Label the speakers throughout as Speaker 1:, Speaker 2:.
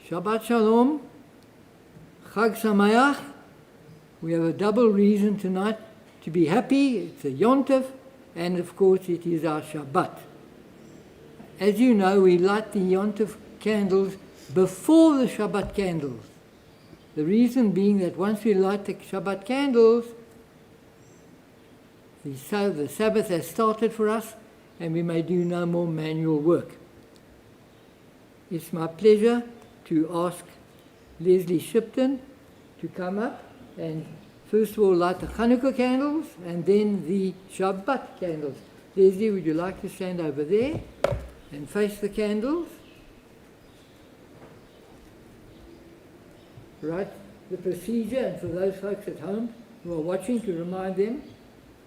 Speaker 1: Shabbat Shalom, Chag Sameach. We have a double reason tonight to be happy. It's a Yontif, and of course it is our Shabbat. As you know, we light the Yontif candles before the Shabbat candles. The reason being that once we light the Shabbat candles, the Sabbath has started for us, and we may do no more manual work. It's my pleasure to ask Leslie Shipton to come up and first of all light the Hanukkah candles and then the Shabbat candles. Leslie, would you like to stand over there and face the candles? Right, the procedure, and for those folks at home who are watching, to remind them,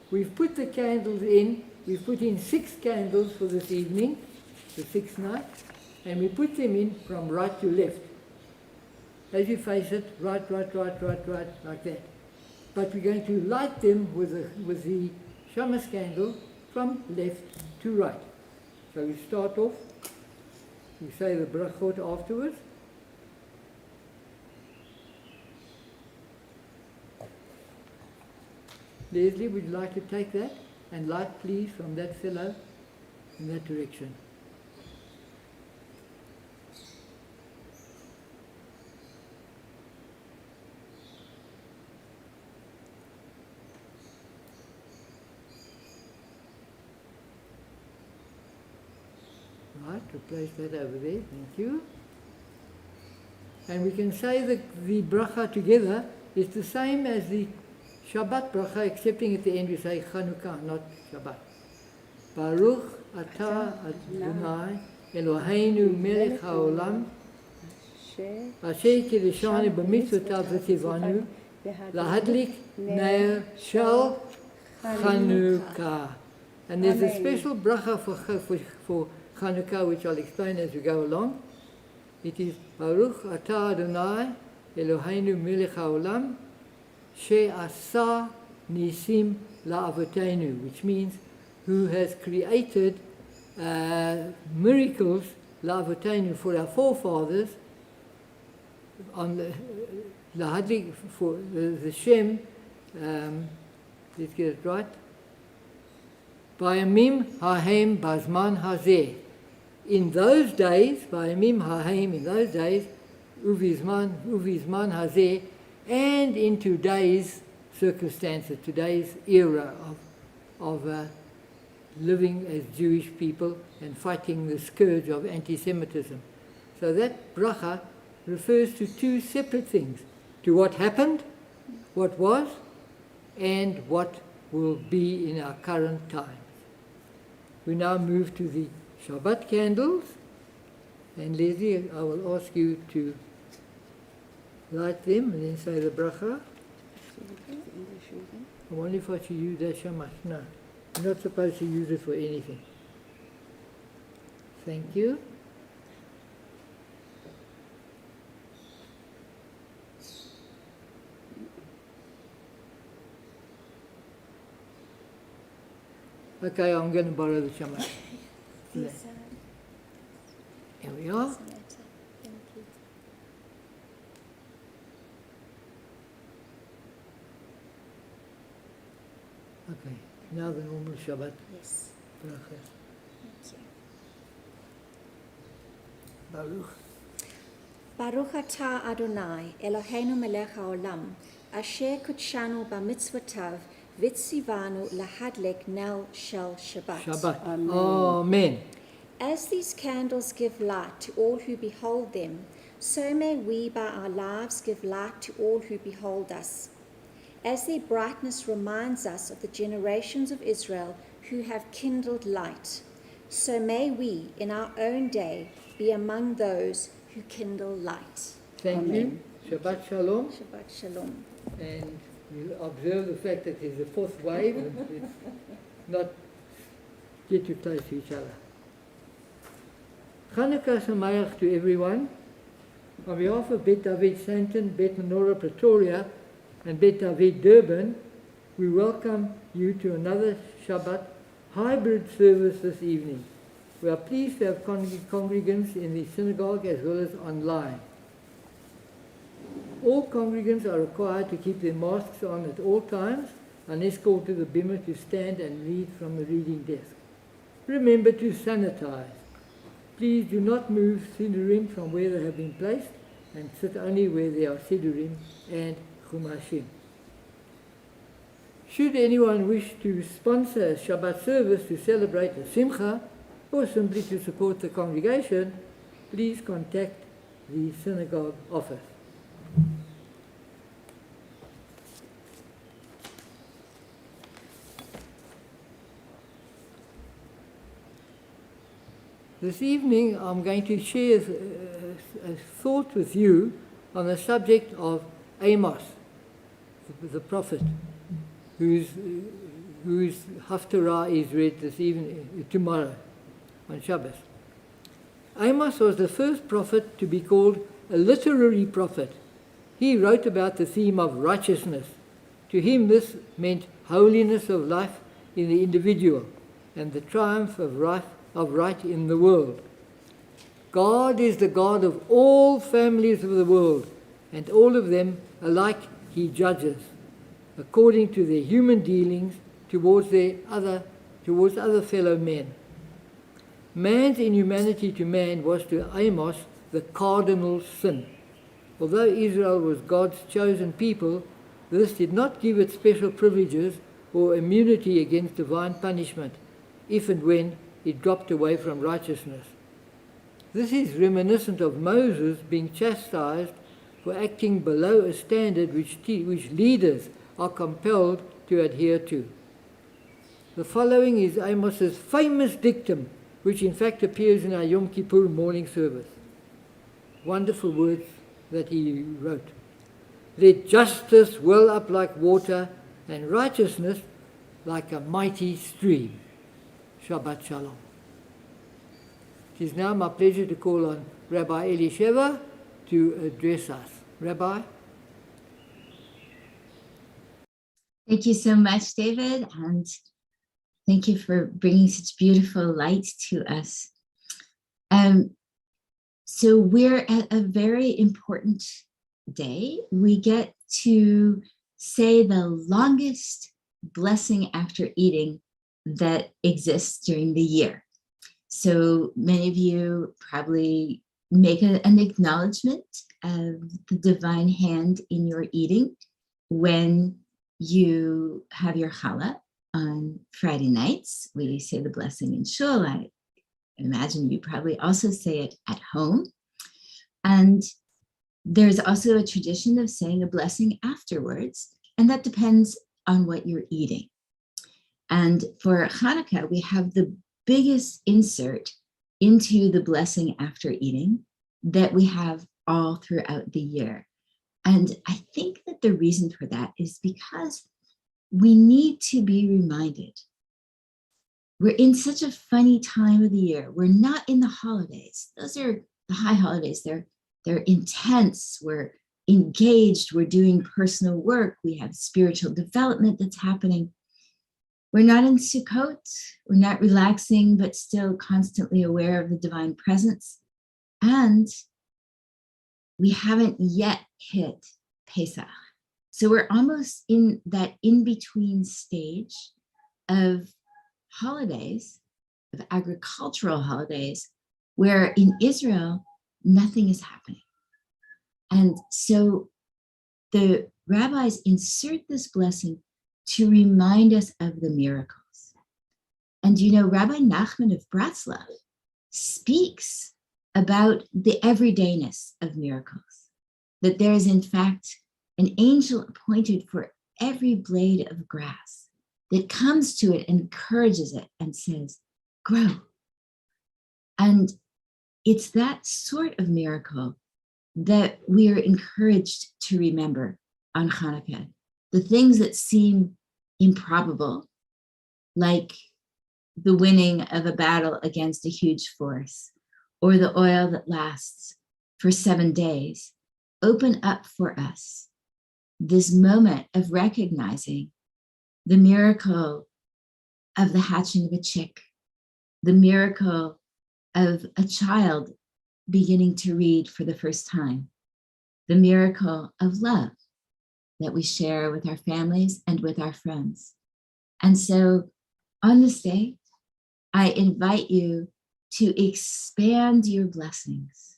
Speaker 1: we've put the candles in, we've put in 6 candles for this evening, the 6th night, and we put them in from right to left. As you face it, right, like that. But we're going to light them with the Shamas candle from left to right. So we start off, we say the brachot afterwards. Leslie, would you like to take that and light, please, from that fellow in that direction? Right, replace that over there, thank you. And we can say that the bracha together is the same as the Shabbat bracha, excepting at the end we say Hanukkah, not Shabbat. Baruch atah Adonai Eloheinu melech haolam asher kiddushanu b'mitzvotav v'tzivanu lahadlik ner shel Hanukkah. And there's a special bracha for Hanukkah, which I'll explain as we go along. It is Baruch atah Adonai Eloheinu melech haolam she'asa nisim la'avotenu, which means who has created miracles la'avotenu for our forefathers. On the lahadlik, for the Shem, let's get it right. Bayamim hahem bazman hazeh. In those days, Bayamim hahem, in those days, Uvizman hazeh, and in today's circumstances, today's era of living as Jewish people and fighting the scourge of anti-Semitism. So that bracha refers to two separate things, to what happened, what was, and what will be in our current times. We now move to the Shabbat candles, and Leslie, I will ask you to light them and then say the bracha. I wonder if I should use that shamash. No, you're not supposed to use it for anything. Thank you. Okay, I'm going to borrow the shamash. Here we are. Okay, now the normal Shabbat.
Speaker 2: Yes.
Speaker 1: Bracha.
Speaker 2: Thank you.
Speaker 1: Baruch.
Speaker 2: Baruch atah Adonai, Eloheinu melech haolam, asher kutshanu b'mitzvotav, v'tzivanu lahadlek nel shel Shabbat.
Speaker 1: Shabbat.
Speaker 3: Amen.
Speaker 1: Amen.
Speaker 2: As these candles give light to all who behold them, so may we by our lives give light to all who behold us. As their brightness reminds us of the generations of Israel who have kindled light, so may we in our own day be among those who kindle light.
Speaker 1: Thank
Speaker 3: Amen.
Speaker 1: you. Shabbat Shalom.
Speaker 2: Shabbat Shalom.
Speaker 1: And you observe the fact that there's a fourth wave and it's not get too close to each other. Hanukkah Samayach to everyone. On behalf of Bet David Santon, Bet Menorah Pretoria, and Bet David Durban, we welcome you to another Shabbat hybrid service this evening. We are pleased to have congregants in the synagogue as well as online. All congregants are required to keep their masks on at all times unless called to the bimah to stand and read from the reading desk. Remember to sanitize. Please do not move sidurim from where they have been placed and sit only where there are sidurim and chumashim. Should anyone wish to sponsor a Shabbat service to celebrate a simcha or simply to support the congregation, please contact the synagogue office. This evening I'm going to share a thought with you on the subject of Amos, the prophet, whose Haftarah is read this evening, tomorrow, on Shabbos. Amos was the first prophet to be called a literary prophet. He wrote about the theme of righteousness. To him this meant holiness of life in the individual and the triumph of right in the world. God is the God of all families of the world, and all of them alike he judges, according to their human dealings towards other fellow men. Man's inhumanity to man was to Amos the cardinal sin. Although Israel was God's chosen people, this did not give it special privileges or immunity against divine punishment, if and when it dropped away from righteousness. This is reminiscent of Moses being chastised for acting below a standard which leaders are compelled to adhere to. The following is Amos's famous dictum, which in fact appears in our Yom Kippur morning service. Wonderful words that he wrote. Let justice well up like water and righteousness like a mighty stream. Shabbat Shalom. It is now my pleasure to call on Rabbi Elisheva to address us. Rabbi?
Speaker 4: Thank you so much, David, and thank you for bringing such beautiful light to us. So we're at a very important day. We get to say the longest blessing after eating that exists during the year. So many of you probably make an acknowledgement of the divine hand in your eating when you have your challah on Friday nights. We say the blessing in shul. I imagine you probably also say it at home. And there's also a tradition of saying a blessing afterwards, and that depends on what you're eating. And for Hanukkah, we have the biggest insert into the blessing after eating that we have all throughout the year. And I think that the reason for that is because we need to be reminded. We're in such a funny time of the year. We're not in the holidays. Those are the high holidays. They're intense. We're engaged. We're doing personal work. We have spiritual development that's happening. We're not in Sukkot. We're not relaxing, but still constantly aware of the divine presence. And we haven't yet hit Pesach. So we're almost in that in-between stage of holidays, of agricultural holidays, where in Israel, nothing is happening. And so the rabbis insert this blessing to remind us of the miracles. And you know, Rabbi Nachman of Bratslav speaks about the everydayness of miracles, that there is in fact an angel appointed for every blade of grass that comes to it and encourages it and says, grow. And it's that sort of miracle that we are encouraged to remember on Hanukkah. The things that seem improbable, like the winning of a battle against a huge force, or the oil that lasts for 7 days, open up for us this moment of recognizing the miracle of the hatching of a chick, the miracle of a child beginning to read for the first time, the miracle of love that we share with our families and with our friends. And so on this day, I invite you to expand your blessings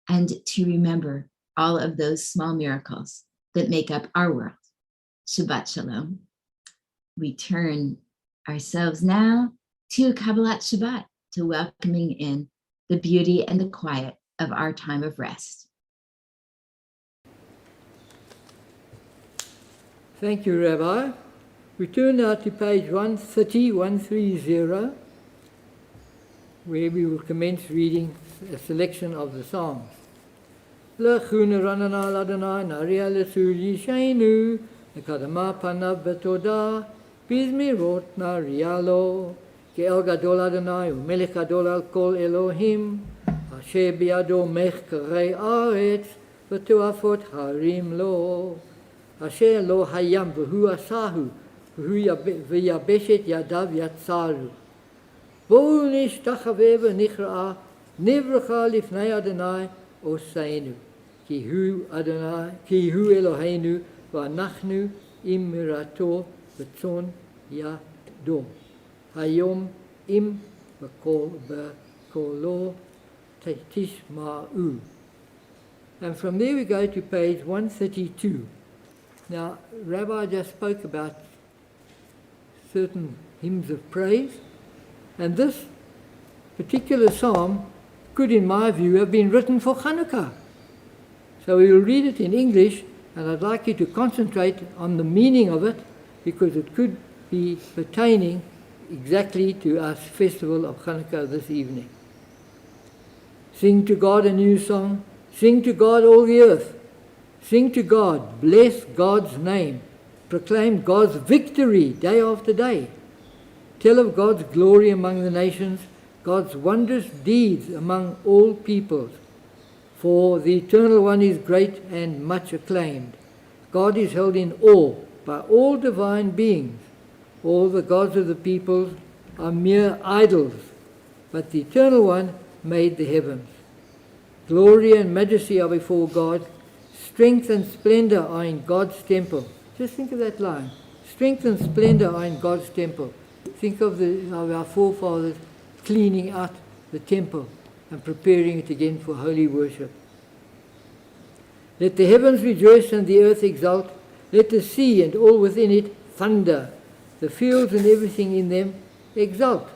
Speaker 4: and to remember all of those small miracles that make up our world. Shabbat Shalom. We turn ourselves now to Kabbalat Shabbat, to welcoming in the beauty and the quiet of our time of rest.
Speaker 1: Thank you, Rabbi. We turn now to page 130, where we will commence reading a selection of the Psalms. L'chuna ranana l'Adonai naria l'sul yishenu l'kadama panav betodah bizmirot naria lo ke'el gadol Adonai u'melech gadol al kol Elohim asher biado mechkarei aretz v'toafot harim lo asher lo hayam v'hu asahu v'yabeshet yadav yatsaru bo'u nishtachaveh v'nichra'a nivracha lifnei Adonai oseinu ki hu Adonai ki hu Eloheinu v'anachnu im mirato v'tzon yado hayom im v'kolo tishma'u. And from there we go to page 132. Now, Rabbi just spoke about certain hymns of praise, and this particular psalm could, in my view, have been written for Hanukkah. So we will read it in English, and I'd like you to concentrate on the meaning of it, because it could be pertaining exactly to our festival of Hanukkah this evening. Sing to God a new song. Sing to God all the earth. Sing to God. Bless God's name. Proclaim God's victory day after day. Tell of God's glory among the nations, God's wondrous deeds among all peoples. For the Eternal One is great and much acclaimed. God is held in awe by all divine beings. All the gods of the peoples are mere idols, but the Eternal One made the heavens. Glory and majesty are before God. Strength and splendor are in God's temple. Just think of that line. Strength and splendor are in God's temple. Think of our forefathers cleaning out the temple and preparing it again for holy worship. Let the heavens rejoice and the earth exult. Let the sea and all within it thunder. The fields and everything in them exult.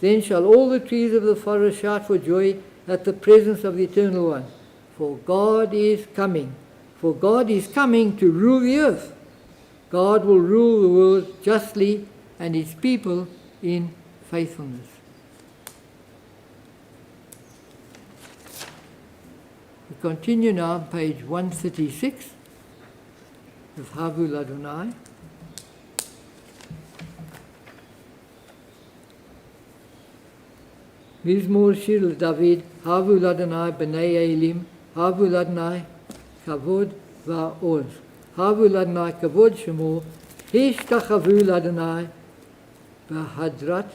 Speaker 1: Then shall all the trees of the forest shout for joy at the presence of the Eternal One. For God is coming. For God is coming to rule the earth. God will rule the world justly and his people in faithfulness. We continue now, page 136, with Havul Adonai. Mizmor Shir David, Havul Adonai B'nai Elim, Havul Adonai Kavod Va'oz, Havul Adonai Kavod Shemo, Hishtachavul Adonai B'hadrat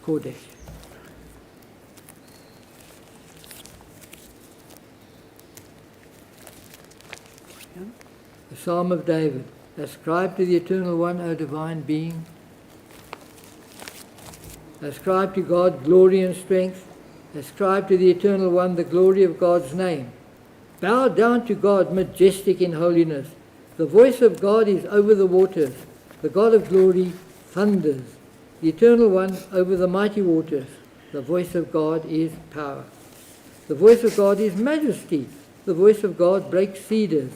Speaker 1: Kodesh. The Psalm of David. Ascribe to the Eternal One, O divine being. Ascribe to God glory and strength. Ascribe to the Eternal One the glory of God's name. Bow down to God, majestic in holiness. The voice of God is over the waters. The God of glory thunders. The Eternal One over the mighty waters. The voice of God is power. The voice of God is majesty. The voice of God breaks cedars.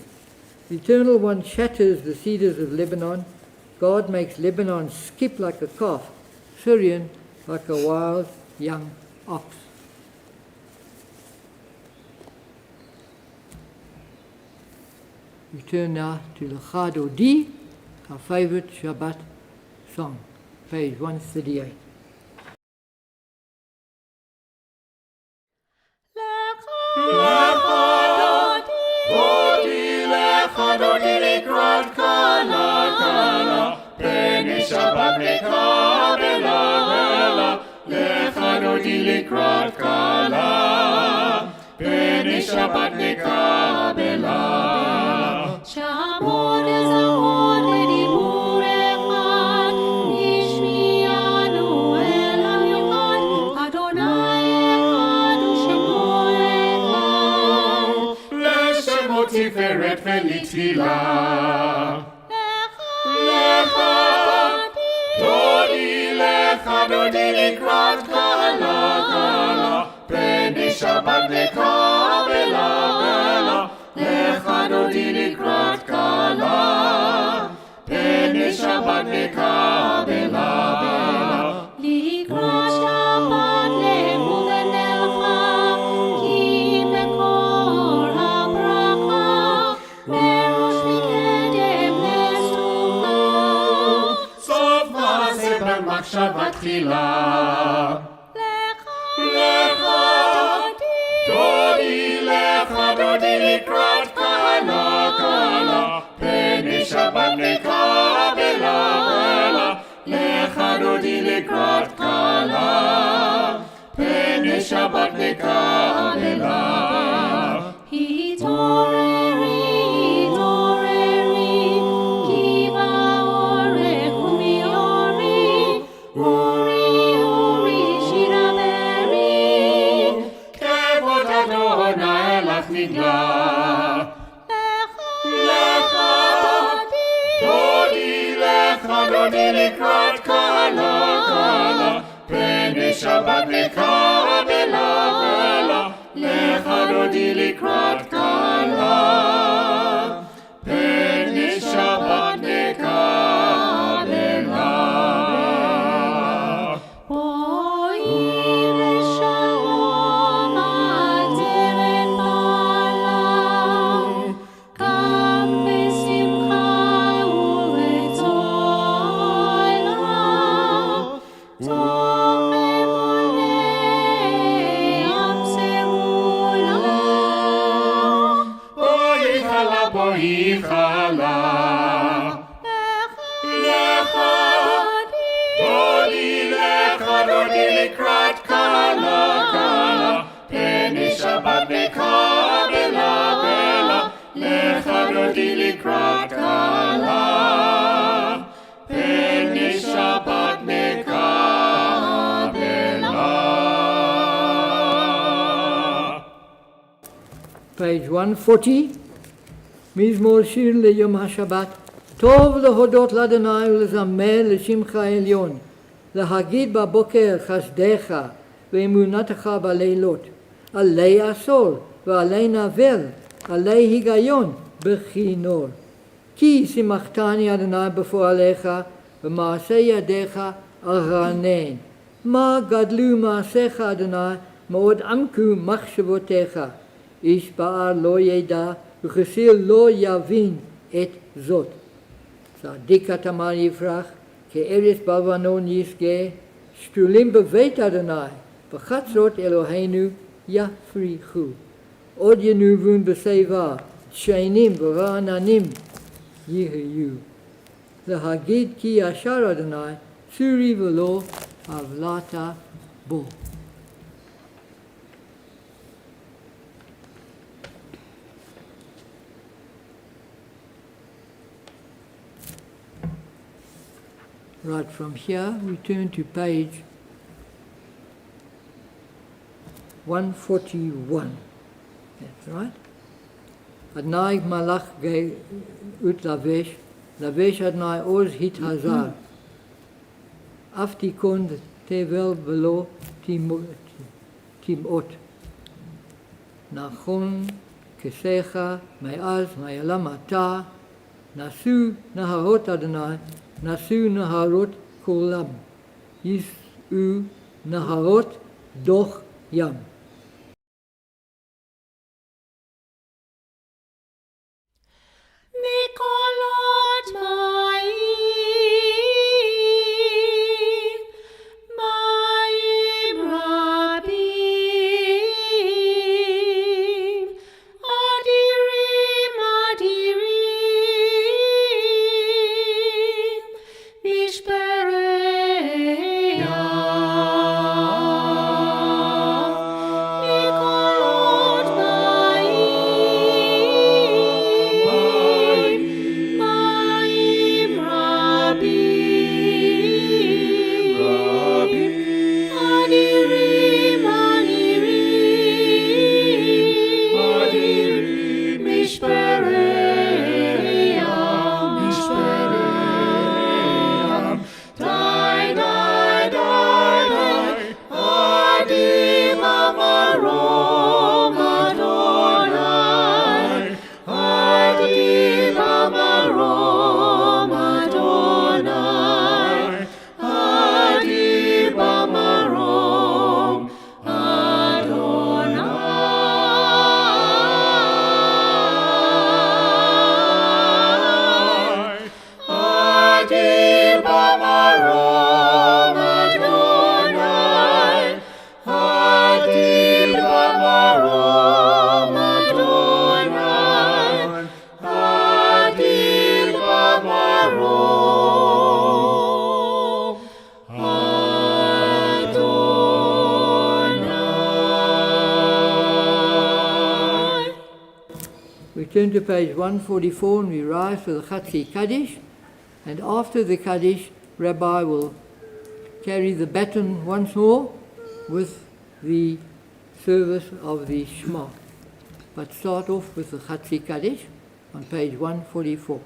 Speaker 1: The Eternal One shatters the cedars of Lebanon. God makes Lebanon skip like a calf, Syrian like a wild young ox. We turn now to L'Chad Odi, our favorite Shabbat song, page 138.
Speaker 3: Dodi likrat kala kala, peni Shabbat lekabela bela. Lecha dodi likrat kala, peni Shabbat lekabela bela.
Speaker 5: Shabbat ezahod ledibur echad, yishmi'anu el hamichad, Adonai echad u'shemo echad.
Speaker 3: L'shemo tiferet velitila. Lecha dodi likrat kala kala, peni Shabbat lekabela bela. Lecha dodi likrat kala, peni Shabbat lekabela bela.
Speaker 5: Likrat Shabbat lemud elcha, ki mekor habracha, merosh mikedem lestucha.
Speaker 3: Sof maaseh b'machshava tchila. Dodi likrat kala kala, peni Shabbat lekabela bela. Lecha dodi likrat kala, peni Shabbat lekabela bela.
Speaker 5: Hitoreri, ki ba'orech u'miori, uri shiraberi.
Speaker 3: Kevod Adonai elach nigla. Dodi likrat kala kala, peni Shabbat lekabela bela. Lecha dodi likrat kala, peni Shabbat lekabela bela.
Speaker 5: Boi reshalom al teret bala, kam besimcha u'retzoila, tov emunei am segula.
Speaker 3: Boi chala, lecha dodi likrat kala kala, peni Shabbat lekabela bela. Lecha dodi likrat kala, peni Shabbat lekabela.
Speaker 1: Page 140, מזמור שיר ליום השבת. טוב להודות לאדוני ולזמר לשמך העליון, להגיד בבוקר חסדיך ואמונתך בלילות, עלי עשור ועלי נבל, עלי היגיון בכינור. כי שימחתני אדוני בפועליך, ומעשה ידיך ארנן. מה גדלו מעשיך אדוני, מאוד עמקו מחשבותיך. איש בער לא ידע, וכסיל לא יבין את זאת. צדיק התמר יפרח, כארץ בלבנון ישגה, שתולים בבית אדוני, בחצרות אלוהינו יפריחו. עוד ינובון בשיבה, דשנים ורעננים יהיו. להגיד כי ישר אדוני, צורי ולא עוולת בו. Right, from here we turn to page 141. That's right. Adnai malach ge ut lavesh, lavesh adnai oz hit hazar. Aftikon tevel velo timot. Nachon kesecha ma'az ma'elam ata, nasu naharot adnai, nasu naharot kolam, yisu naharot doch yam.
Speaker 5: Mikolot ma'im rabim, adirim mishperei Mikolot ma'im rabim, adirim mishperei Dai, dai, dai, dai, adim amarom Adonai, adim amarom Adonai, adim amarom Adonai. Adim amarom Adonai, adim amarom Adonai, adim amarom Adonai.
Speaker 1: We turn to page 144 and we rise for the Hanukkah Kiddish. And after the Kaddish, Rabbi will carry the baton once more with the service of the Shema. But start off with the Hanukkah Kiddish on page 144.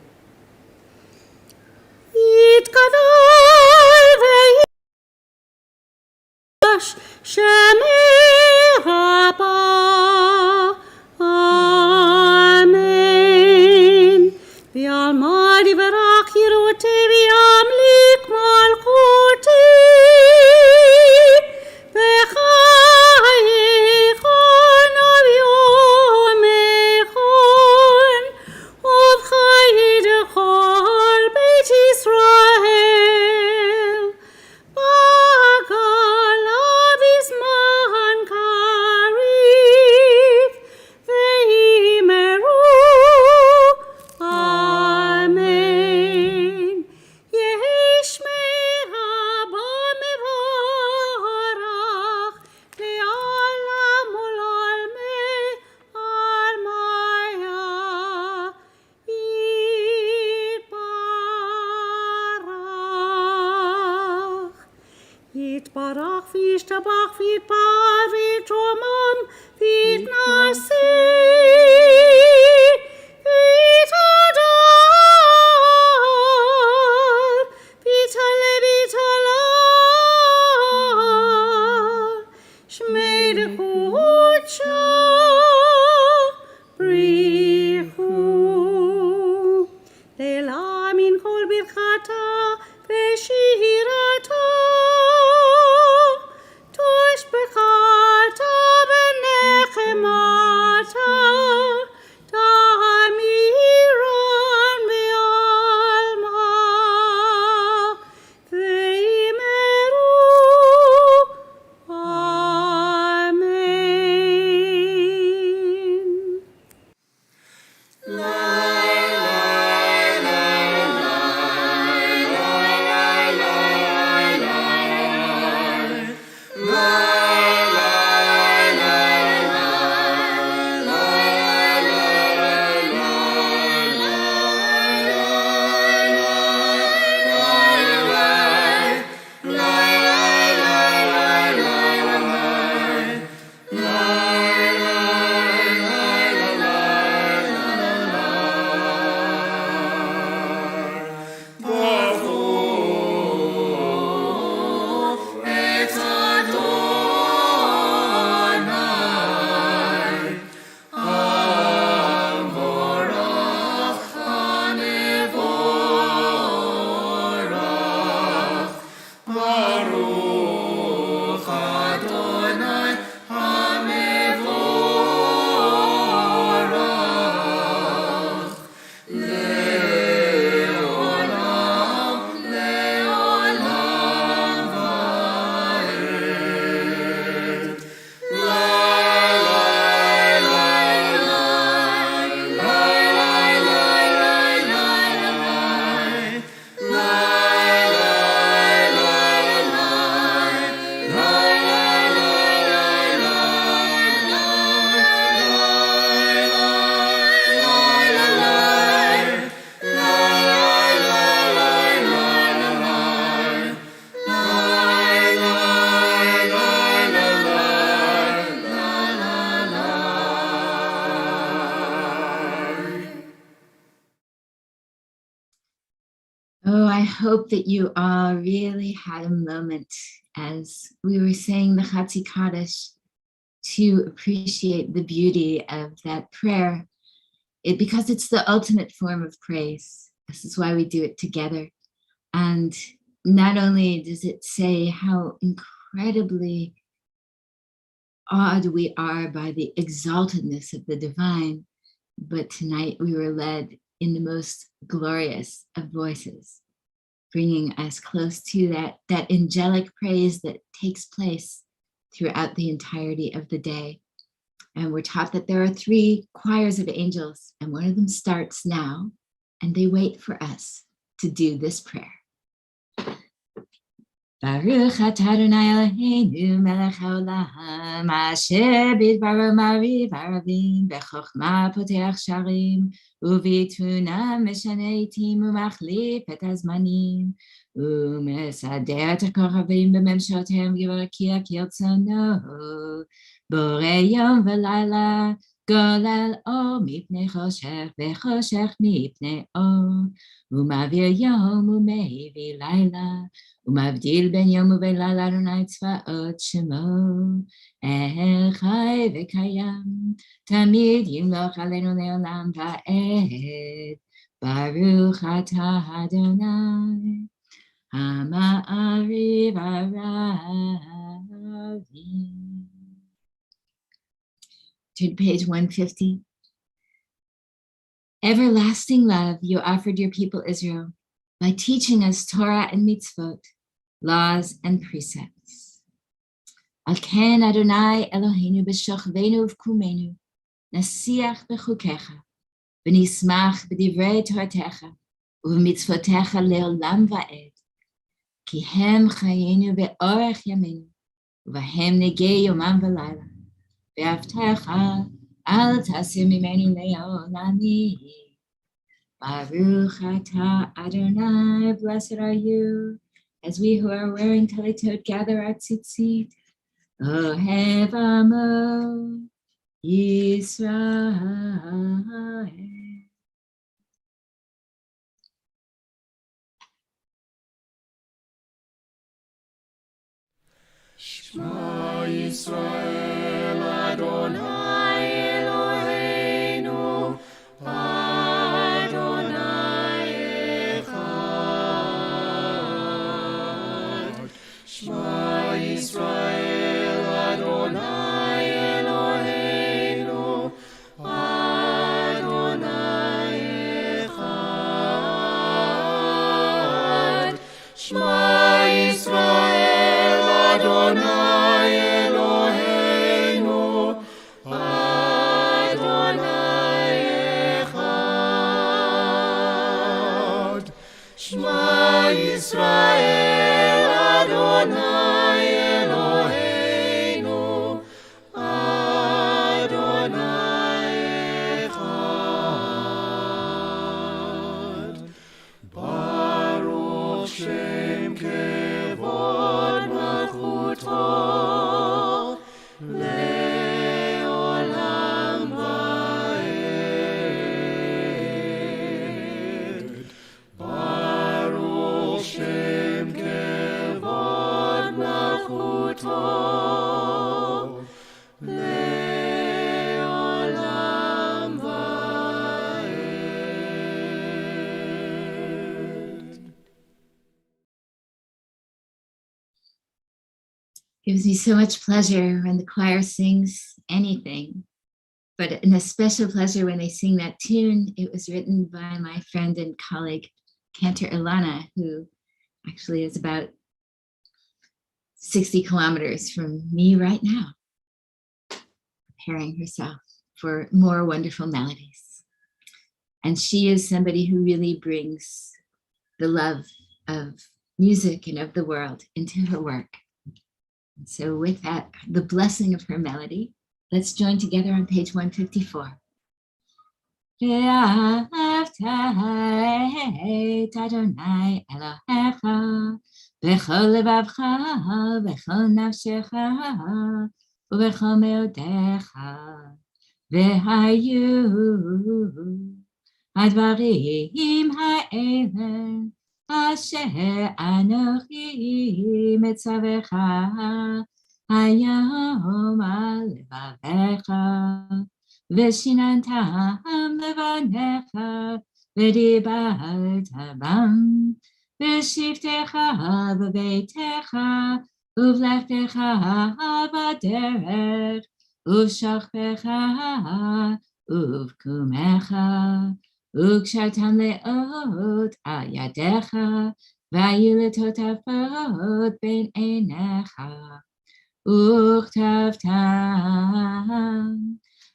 Speaker 5: Amen. The Almighty Barak Yirote V'Yamlik Malchuti B'chayechon Av'yomechon Uv'chayidechol Beit Yisrael B'galav Izman Karif V'yimeru Amen. Yesh me'haba mevarach le'alam u'lalme almaya yitbarach. Yitbarach v'yishtabach v'yitbar v'yitromam v'yitnaseh
Speaker 3: Baruch Adonai HaMevorach Le'olam Le'olam Va'ed.
Speaker 4: Oh, I hope that you all really had a moment as we were saying the Chatzi Kaddish to appreciate the beauty of that prayer. Because it's the ultimate form of praise. This is why we do it together. And not only does it say how incredibly awed we are by the exaltedness of the divine, but tonight we were led in the most glorious of voices, bringing us close to that angelic praise that takes place throughout the entirety of the day. And we're taught that there are 3 choirs of angels, and one of them starts now, and they wait for us to do this prayer. Baruch atah Adonai Eloheinu melech haolam, asher bidbaro mariv aravim, bechokma poteach sharim, ובתבונה משנה עתים ומחליף את הזמנים, ומסדר את הכוכבים בממשלותיהם כברכיה כרצונו, בורא יום ולילה, גולל אור מפני חושך וחושך מפני אור, ומעביר יום ומביא לילה, ומבדיל בין יום ובין לילה אדוני צבאות שמו, חי וקיים, תמיד ימלוך עלינו לעולם ועד, ברוך אתה אדוני, המעריב הרבים. Turn to page 150. Everlasting love you offered your people Israel by teaching us Torah and mitzvot, laws and precepts. Al ken Adonai Eloheinu b'shochveinu v'kumenu, nasiach b'chukecha, v'nismach b'divrei Toratecha, u'v'mitzvotecha le'olam va'ed, ki hem chayenu be'orech yamenu, u'vahem negei yomam v'layla, ve'avtecha al tasir mimenu le'olami. Baruch atah Adonai, blessed are you, as we who are wearing talitot gather our tzitzit. Ohev amo Yisrael.
Speaker 3: Shema Yisrael Adonai Eloheinu Adonai Echad. Shema Yisrael Adonai Eloheinu Adonai Echad. Shema Yisrael Adonai Eloheinu Adonai Echad. Shema Yisrael Adonai Eloheinu Adonai Echad. Baruch Shem Kevod Malchuto Le'olam Va'ed. Baruch Shem Kevod Malchuto
Speaker 4: Gives me so much pleasure when the choir sings anything, but an especial pleasure when they sing that tune. It was written by my friend and colleague, Cantor Ilana, who actually is about 60 kilometers from me right now, preparing herself for more wonderful melodies. And she is somebody who really brings the love of music and of the world into her work. And so with that, the blessing of her melody, let's join together on page 154. ואהבת את אדוני אלוהיך בכל לבבך ובכל נפשך ובכל מאודיך, והיו הדברים האלה אשר אנוכי מצווך היום על לבביך, ושיננתם לבניך ודיברת בם בשבתך בביתך ובלכתך בדרך ובשוכבך ובקומך, וקשרתם לאות על ידיך והיו לטוטפות בין עיניך, וכתבתם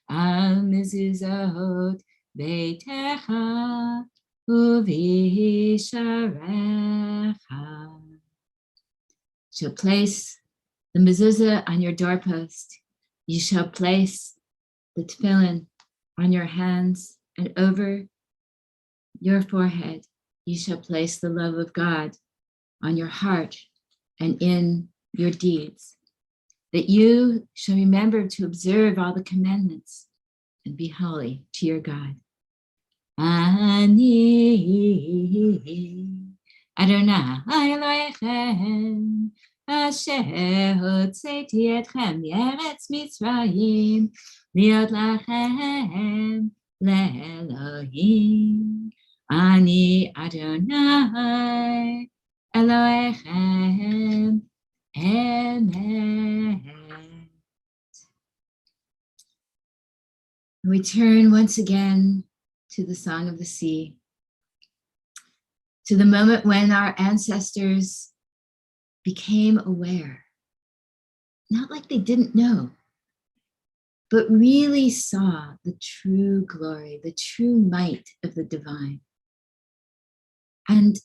Speaker 4: על מזוזות ביתך ובשעריך. Shall place the mezuzah on your doorpost. You shall place the tefillin on your hands, and over your forehead you shall place the love of God on your heart and in your deeds, that you shall remember to observe all the commandments and be holy to your God. Ani Adonai Elohechem asher hotzeti etchem me'eretz Mitzrayim להיות לכם לאלוהים. אני אדוני אלוהיכם אמת. We turn once again to the Song of the Sea, to the moment when our ancestors became aware, not like they didn't know, but really saw the true glory, the true might of the divine, and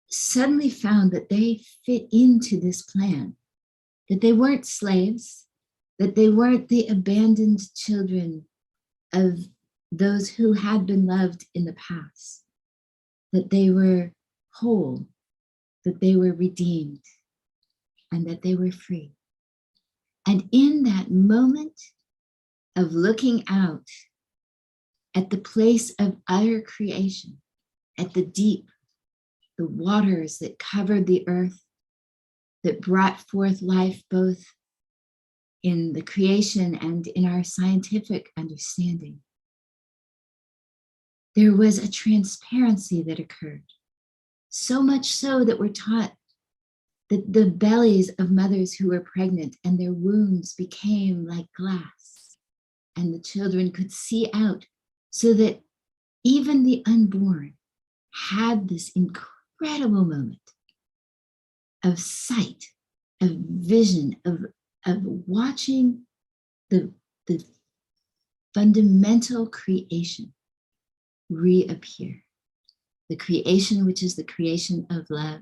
Speaker 4: suddenly found that they fit into this plan, that they weren't slaves, that they weren't the abandoned children of those who had been loved in the past, that they were whole, that they were redeemed, and that they were free. And in that moment of looking out at the place of utter creation, at the deep, the waters that covered the earth, that brought forth life both in the creation and in our scientific understanding, there was a transparency that occurred, so much so that we're taught that the bellies of mothers who were pregnant and their wombs became like glass, and the children could see out, so that even the unborn had this incredible moment of sight, of vision, of watching the fundamental creation reappear. The creation which is the creation of love,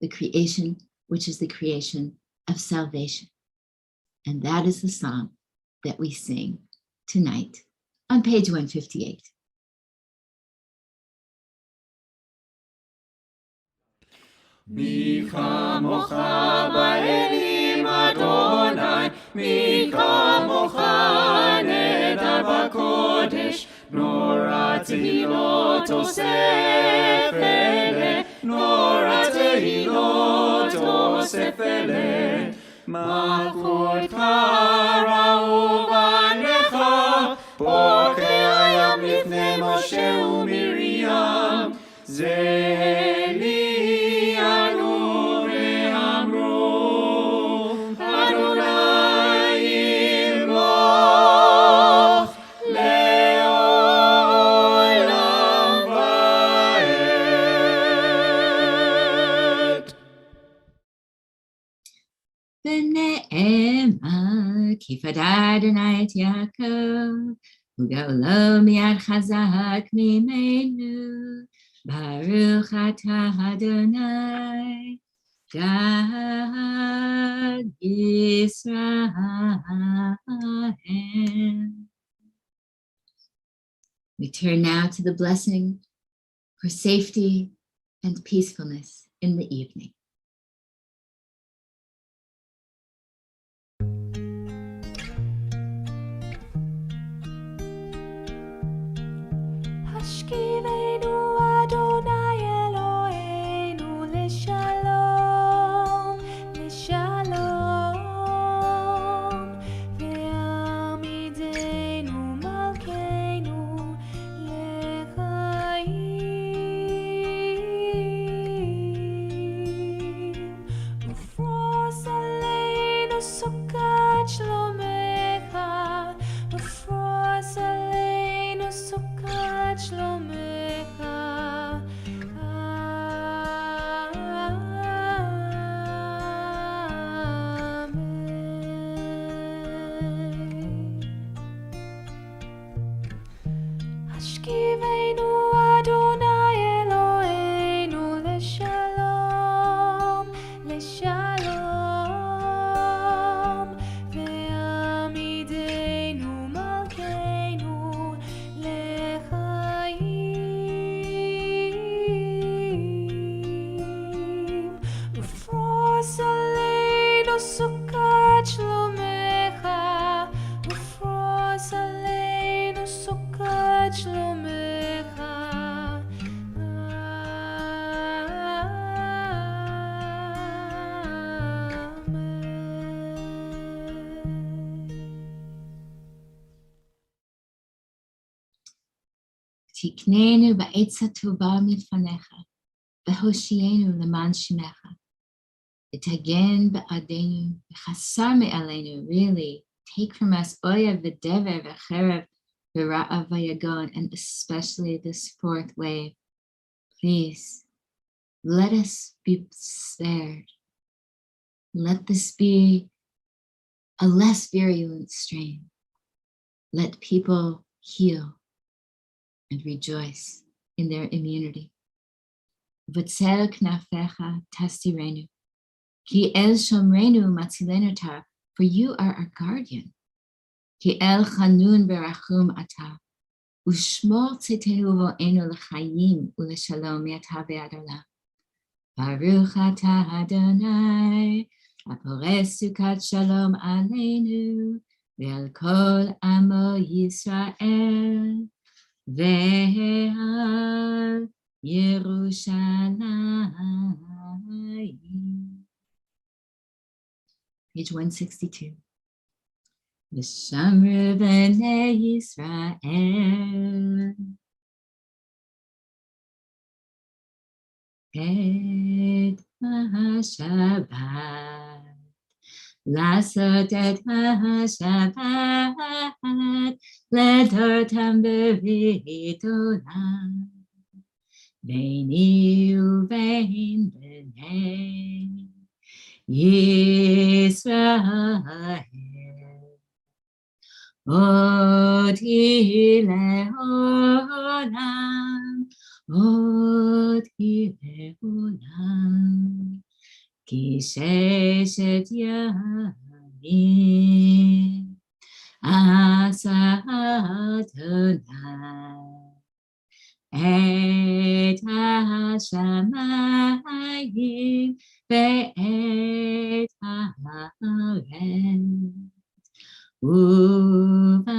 Speaker 4: the creation which is the creation of salvation. And that is the song that we sing tonight on page 158.
Speaker 3: מי כמוך באלים אדוני, מי כמוך נהדר בקודש, נורא תהילות אוסף אלה, נורא תהילות אוסף אלה. מלכותך ראו בניך, בוקע הים לפני משה ומרים, זה לי ענו ואמרו,
Speaker 4: ונאמר, כי פדה אדוני את יעקב, וגאולו מיד חזק ממנו, ברוך אתה אדוני, God Israel. We turn now to the blessing for safety and peacefulness in the evening.
Speaker 6: השכיבנו אדוני אלוהינו לשלום, לשלום, והעמידנו מלכנו לחיים, ופרוס עלינו סוכת שלומך, ופרוס עלינו סוכת שלומך. השכיבנו אדוני אלוהינו לשלום, לשלום, והעמידנו מלכנו לחיים, ופרוס עלינו סוכת שלומך, ופרוס עלינו סוכת שלומך.
Speaker 4: תקננו בעץ הטובה מלפניך, והושיענו למען שמך. ותגן בעדנו, וחסר מעלינו, really, take from us oya v'dever v'cherev v'ra'av v'yagon, and especially this fourth wave. Please, let us be spared. Let this be a less virulent strain. Let people heal and rejoice in their immunity. V'tzel knafecha tastirenu, ki el shomrenu matzilenu ta, for you are our guardian. Ki el chanun berachum ata, ushmor tzitenu vo'enu l'chayim u'l'shalom yata ve'ad olam. Baruch ata Adonai, הפורש סוכת שלום עלינו ועל כל עמו ישראל ועל ירושלים. Page 162. ושמרו בני ישראל את השבת, לעשות את השבת לדורתם ברית עולם, ביני ובין בני ישראל. אותי לעולם, אותי לעולם, כי ששת ימים עשה אדוני את השמיים ואת הארץ, וביום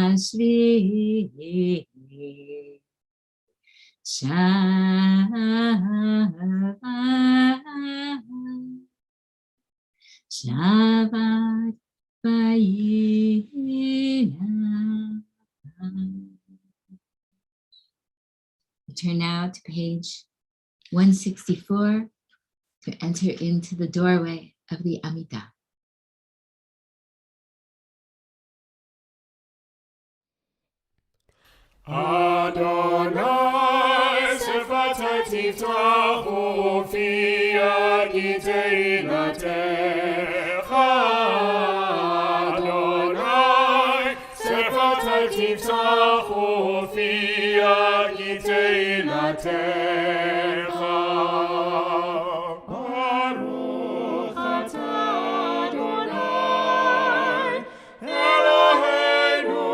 Speaker 4: השביעי שבת וינם. We turn now to page 164 to enter into the doorway of the Amidah.
Speaker 3: Adonai, Sefat Shabbat tiftachu fi teilatecha Adonai Shabbat tiftachu fi teilatecha Baruch atah Adonai Eloheinu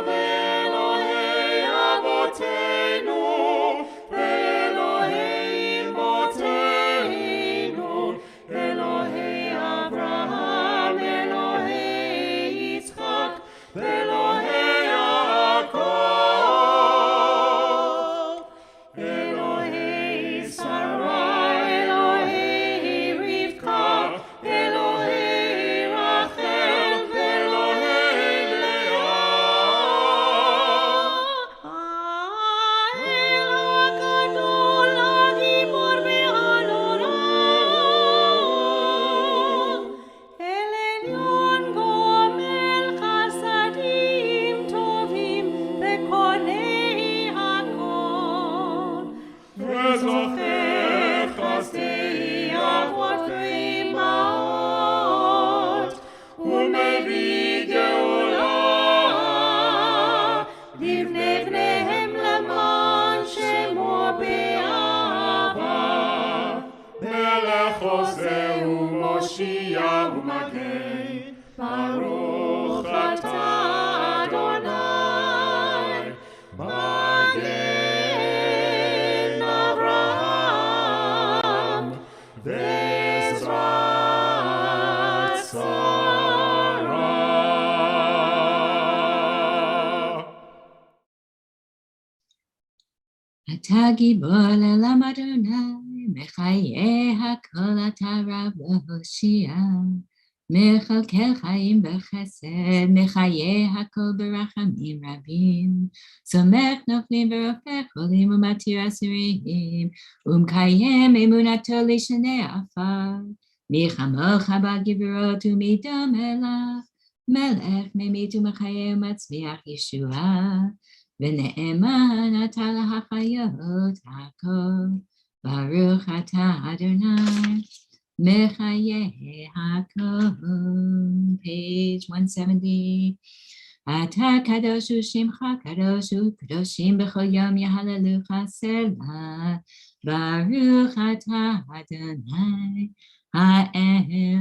Speaker 3: ve'Elohei Avoteinu ve'Elohei Imotenu Elohei Avraham Elohei Yitzchak ve'Elohei Yaakov Elohei Sarah Elohei Rivka Elohei Rachel ve'Elohei Leah
Speaker 5: האל הגדול הגיבור והנורא אל עליון גומל חסדים טובים וקונה הכל
Speaker 3: וזוכר חסדי אבות ואימהות ומביא גאולה לבני בניהם למען שמו באהבה מלך עושה ומושיע ומגן ברוך אתה אדוני מגן אברהם ועזרת שרה
Speaker 4: אתה גיבור לעולם אדוני, מחיי הכל אתה רב להושיע. מכלכל חיים בחסד, מחיי הכל ברחמים רבים. סומך נופלים ורופא חולים ומתיר אסירים, ומקיים אמונתו לשני עפר. מי כמוך בגבורות ומי דומה לך, מלך ממית ומחיה ומצמיח ישועה. ונאמן אתה להחיות הכל, ברוך אתה אדוני, מחיי הכל. Page 170. אתה קדוש ושמך קדוש וקדושים בכל יום יהללוך סלה, ברוך אתה אדוני, האל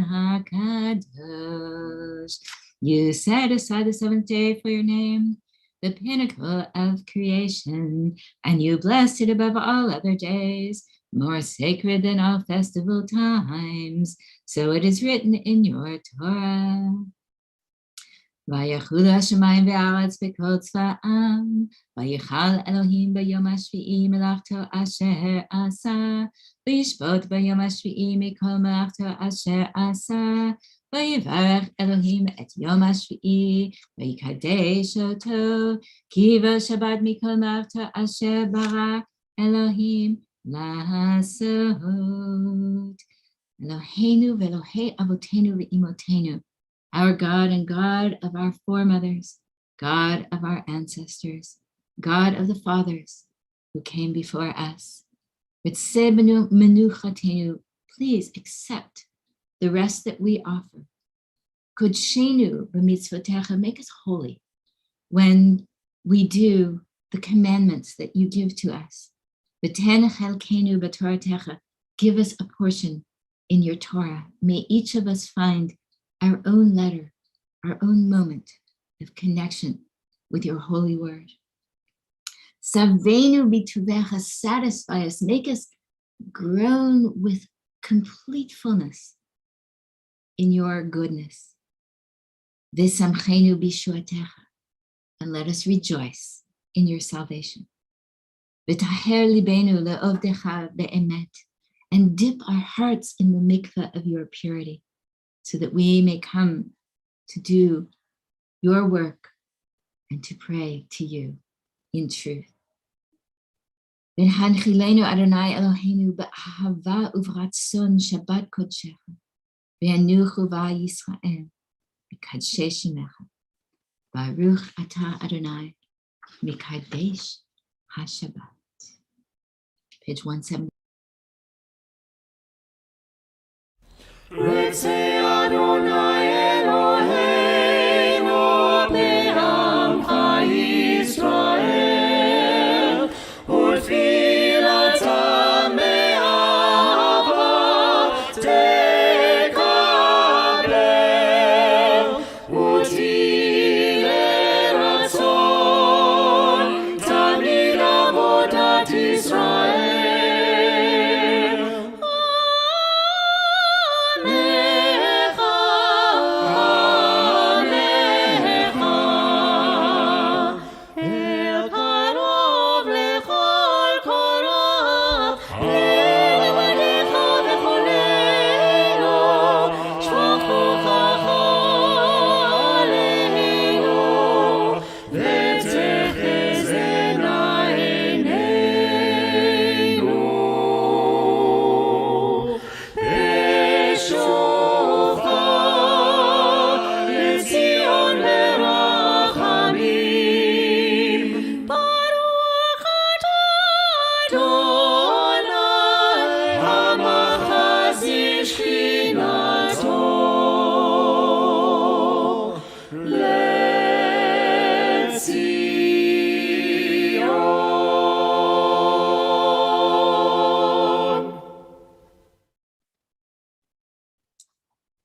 Speaker 4: הקדוש. You set aside the seventh day for your name, the pinnacle of creation, and you blessed it above all other days, more sacred than all festival times. So it is written in your Torah. ויחולו השמיים והארץ בכל צבאם, ויחל אלוהים ביום השביעי מלאכתו אשר עשה, וישפוט ביום השביעי מכל מלאכתו אשר עשה, ויברך אלוהים את יום השביעי, ויקדש אותו, כי בשבת מכל מלאכתו אשר ברא אלוהים לעשות. אלוהינו ואלוהי אבותינו ואימותינו, our God and God of our foremothers, God of our ancestors, God of the fathers who came before us. Please accept the rest that we offer. Kodshenu b'mitzvotecha, make us holy when we do the commandments that you give to us. V'ten chelkenu b'toratecha, give us a portion in your Torah. May each of us find our own letter, our own moment of connection with your holy word. Savenu b'tuvecha, satisfy us, make us grown with complete fullness in your goodness. V'samchenu b'shuatecha, and let us rejoice in your salvation. V'taher libenu le'ovdecha be'emet, and dip our hearts in the mikveh of your purity, so that we may come to do your work and to pray to you in truth. V'hanchilenu Adonai Eloheinu b'ahava uvratzon Shabbat kodshecha, v'yanuchu v'Yisrael v'kadshei shemecha, baruch atah Adonai mikadesh haShabbat. page 170.
Speaker 3: Ritzei Adonai Eloheinu be'amcha Yisrael, u'tfilatam me'ahava tekabel, u'tilei ratzon tamid avodat Yisrael.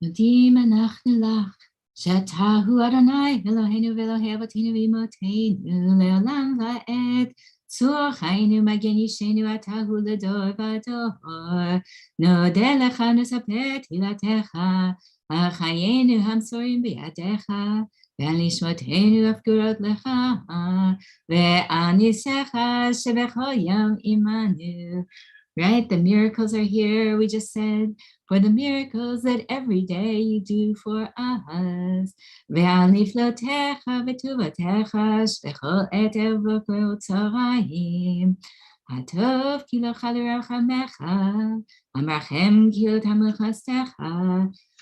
Speaker 4: Yodim anachnu lach, shatahu Adonai Eloheinu ve'Elohei avotinu v'imotenu le'olam va'ed, tzorchainu magen yishenu atahu ledor v'ador, nodeh lecha nosapeh tfilatecha, achayenu hamsorim biyadecha, ve'al nishmotenu afkurot lecha, ve'al nisecha shebechol yom imanu. Right? The miracles are here, we just said, for the miracles that every day you do for us. Ve'al niflotecha v'tuvatecha shbechol etev v'kol tzorayim. Hatov ki lo chal rachamecha, amarchem ki lo tamul chastecha,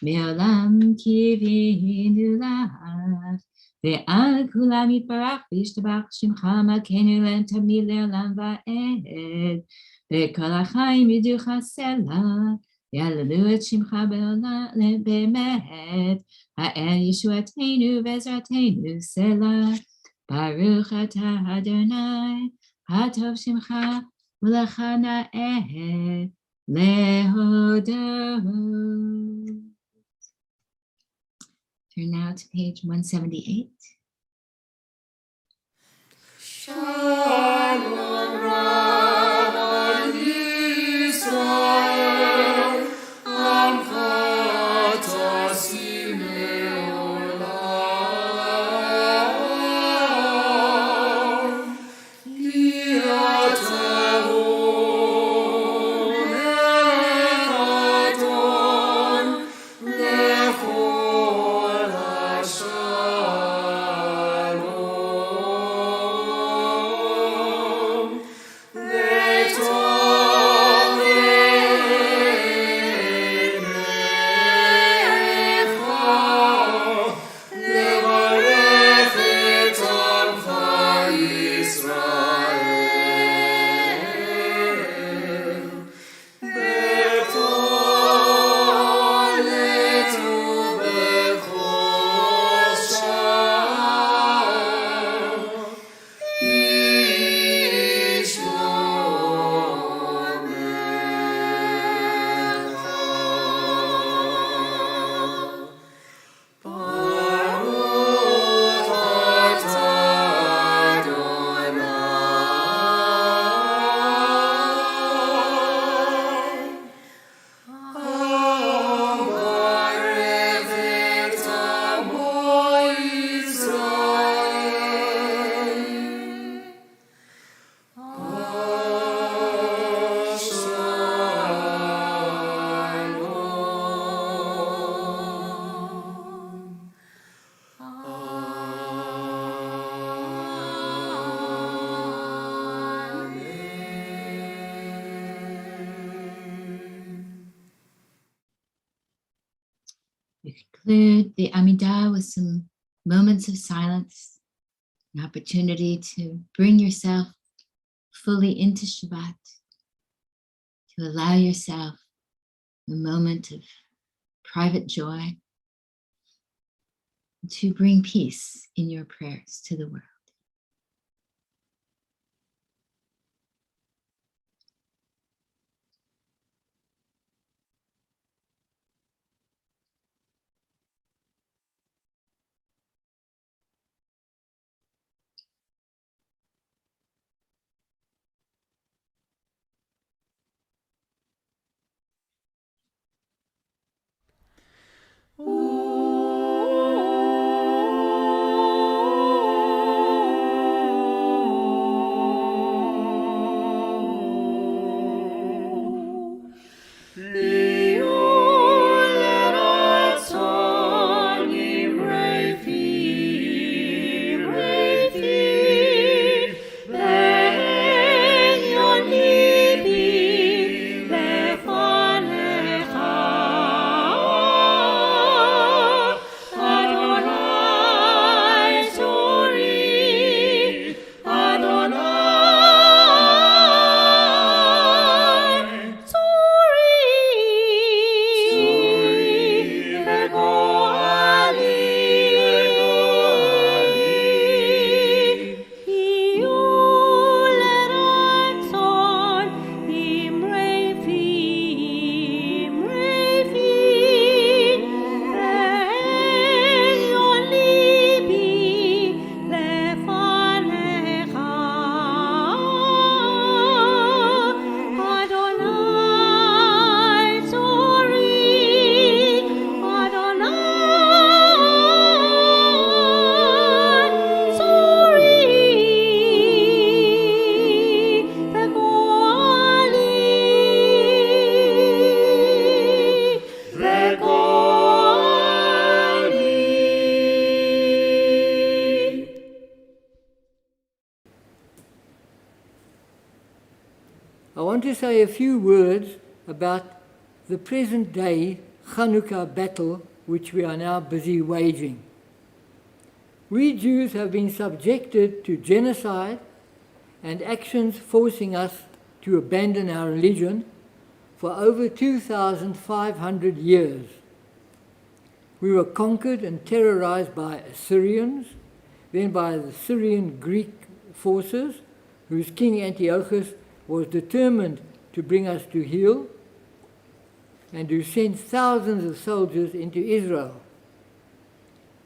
Speaker 4: me'olam kivinu lach. Ve'al kulam yitbarach v'yishtabach shimcha malkeinu le'tamid le'olam va'ed. וכל החיים ידעוך סלע, יהללו את שמך בעולם באמת, האל ישועתנו ועזרתנו סלע, ברוך אתה אדוני, הטוב שמך ולך נאה להודות. Turn now to page 178.
Speaker 3: Shalom Rabban Yisrael, Amcha Tasim Le'olam, Ki Atahu Melech Adon Lechol HaShalom, V'tov Einecha, Levarech et Amcha Yisrael, B'kol עת ובכל שעה, ישלומך. ברוך אתה
Speaker 4: We conclude the Amidah with some moments of silence, an opportunity to bring yourself fully into Shabbat, to allow yourself a moment of private joy, to bring peace in your prayers to the world.
Speaker 1: I want to say a few words about the present day Hanukkah battle which we are now busy waging. We Jews have been subjected to genocide and actions forcing us to abandon our religion for over 2,500 years. We were conquered and terrorized by Assyrians, then by the Syrian Greek forces, whose king Antiochus was determined to bring us to heel, and who sent thousands of soldiers into Israel.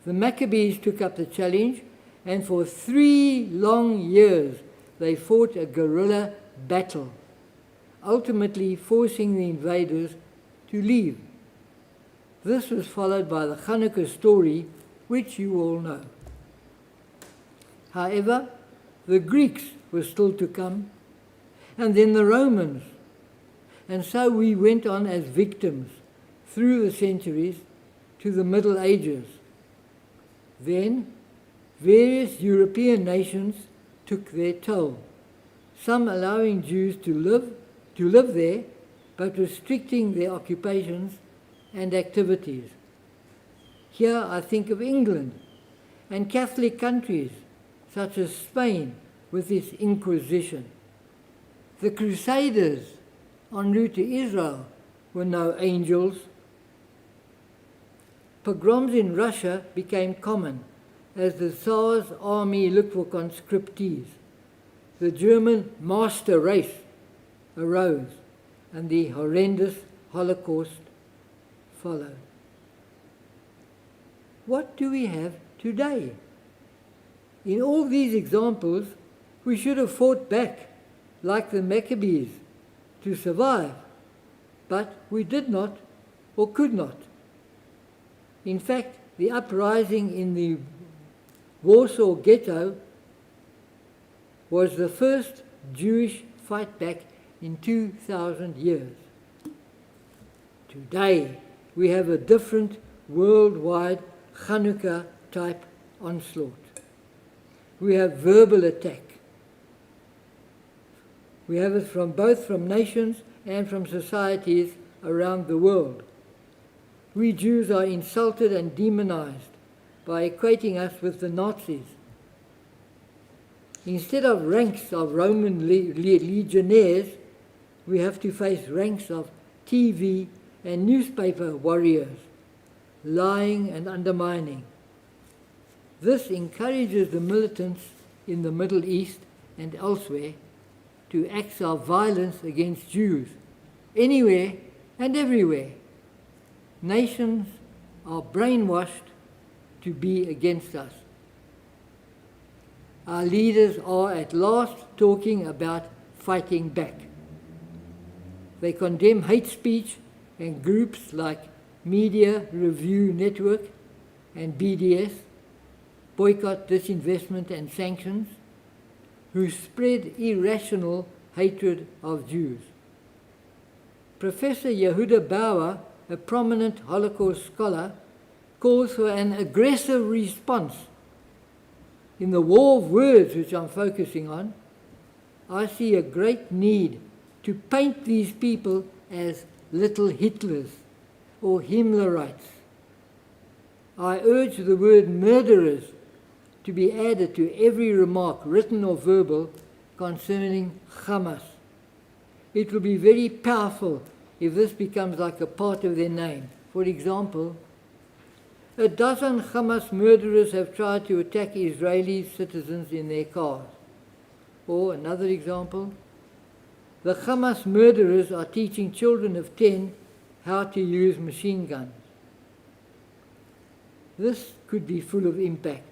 Speaker 1: The Maccabees took up the challenge, and for 3 long years they fought a guerrilla battle, ultimately forcing the invaders to leave. This was followed by the Hanukkah story, which you all know. However, the Greeks were still to come, and then the Romans. And so we went on as victims through the centuries to the Middle Ages. Then, various European nations took their toll, some allowing Jews to live there, but restricting their occupations and activities. Here I think of England and Catholic countries such as Spain with its Inquisition. The Crusaders en route to Israel were no angels. Pogroms in Russia became common as the Tsar's army looked for conscriptees. The German master race arose, and the horrendous Holocaust followed. What do we have today? In all these examples, we should have fought back like the Maccabees to survive, but we did not or could not. In fact, the uprising in the Warsaw Ghetto was the first Jewish fight back in 2,000 years. Today, we have a different worldwide Hanukkah-type onslaught. We have verbal attack. We have it both from nations and from societies around the world. We Jews are insulted and demonized by equating us with the Nazis. Instead of ranks of Roman legionnaires, we have to face ranks of TV and newspaper warriors, lying and undermining. This encourages the militants in the Middle East and elsewhere to acts of violence against Jews, anywhere and everywhere. Nations are brainwashed to be against us. Our leaders are at last talking about fighting back. They condemn hate speech and groups like Media Review Network and BDS, Boycott, Disinvestment and Sanctions, who spread irrational hatred of Jews. Professor Yehuda Bauer, a prominent Holocaust scholar, calls for an aggressive response. In the war of words, which I'm focusing on, I see a great need to paint these people as little Hitlers or Himmlerites. I urge the word murderers to be added to every remark, written or verbal, concerning Hamas. It will be very powerful if this becomes like a part of their name. For example, 12 Hamas murderers have tried to attack Israeli citizens in their cars. Or another example, the Hamas murderers are teaching children of 10 how to use machine guns. This could be full of impact.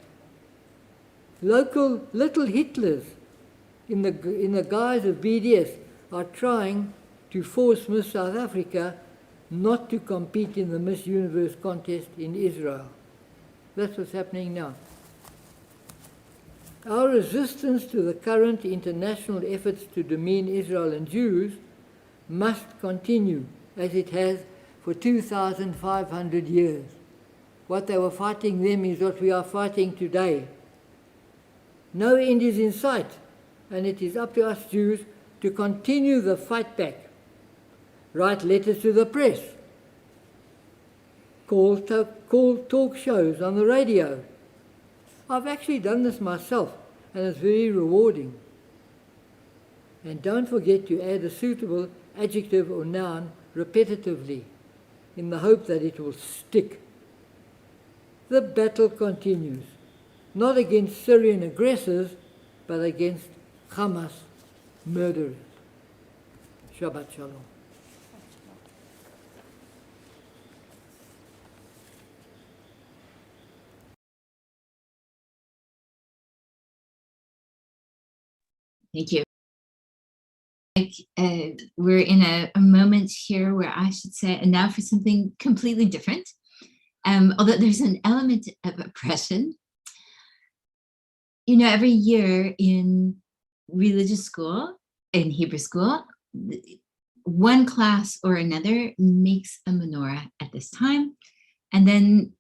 Speaker 1: Local little Hitlers in the guise of BDS are trying to force Miss South Africa not to compete in the Miss Universe contest in Israel. That's what's happening now. Our resistance to the current international efforts to demean Israel and Jews must continue, as it has for 2,500 years. What they were fighting then is what we are fighting today. No end is in sight, and it is up to us Jews to continue the fight back. Write letters to the press, call talk shows on the radio. I've actually done this myself, and it's very rewarding. And don't forget to add a suitable adjective or noun repetitively, in the hope that it will stick. The battle continues, not against Syrian aggressors, but against Hamas murderers. Shabbat Shalom.
Speaker 4: Thank you. We're in a moment here where I should say, and now for something completely different. Although there's an element of oppression. You know, every year in religious school, in Hebrew school, one class or another makes a menorah at this time and then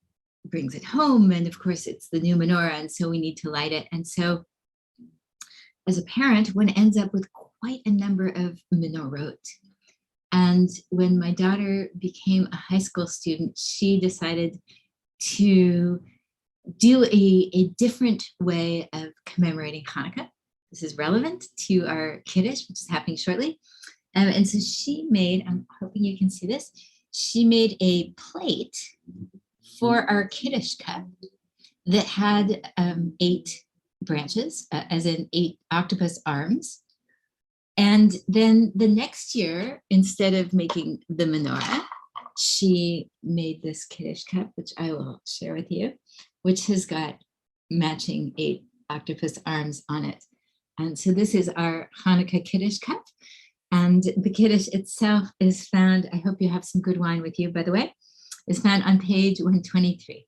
Speaker 4: brings it home. And of course, it's the new menorah, and so we need to light it. And so as a parent, one ends up with quite a number of menorot. And when my daughter became a high school student, she decided to do a different way of commemorating Hanukkah. This is relevant to our Kiddish, which is happening shortly. And so she made, I'm hoping you can see this, she made a plate for our Kiddish Cup that had 8 branches, as in 8 octopus arms. And then the next year, instead of making the menorah, she made this Kiddish Cup, which I will share with you, which has got matching 8 octopus arms on it. And so this is our Hanukkah Kiddish Cup. And the Kiddish itself is found, I hope you have some good wine with you, by the way, is found on page 123.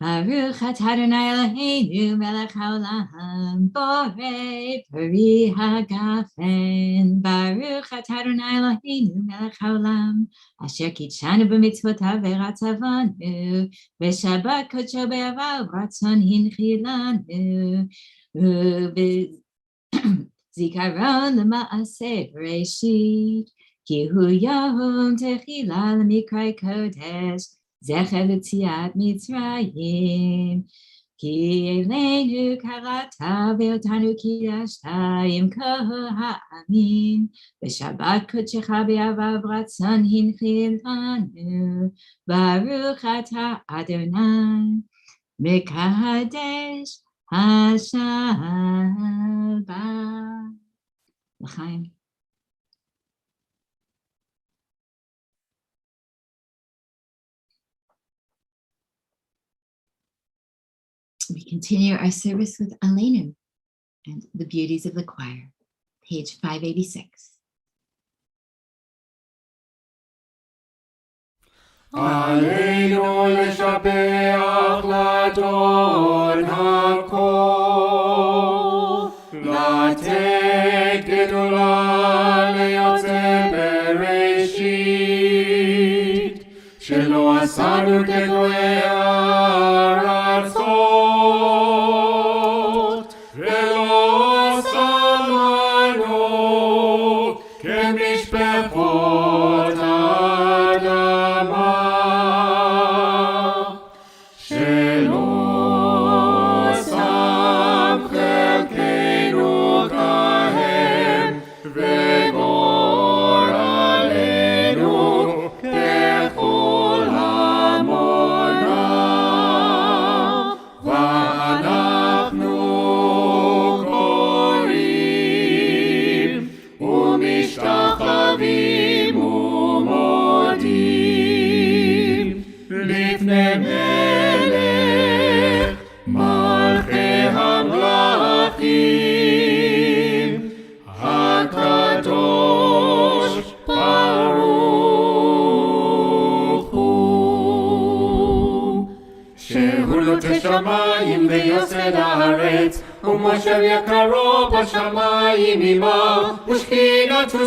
Speaker 4: Baruch atah Adonai Eloheinu melech haolam borei peri hagafen. Baruch atah Adonai Eloheinu melech haolam asher kitshanu b'mitzvotav v'ratzavanu v'shabbat kodsho be'aval ratzon hinchilanu zikaron l'maaseh Bereshit ki hu yom techila l'mikrei kodesh Zecher l'tziat Mitzrayim, כי אלינו קראת ואותנו קידשת עם כל העמים, בשבת קודשך באהבה ורצון הנחילנו, ברוך אתה אדוני, מקדש השבת. לחיים. We continue our service with Aleinu and the beauties of the choir, page 586.
Speaker 3: עלינו לשבח לאדון הכל, לתת גדולה ליוצא בראשית, שלא עשינו כגויי ארצות, ולא שמענו כמשפחות אדמה, שלא שם חלקנו כהם, וגורלנו ככל המונה, ואנחנו קוראים ומשתחווים ומודים לפני מלך מלכי המלכים, הקדוש ברוך הוא, שהוא נוטה שמיים ויוסד הארץ, ומושב יקרו בשמיים עמה, ושכינתו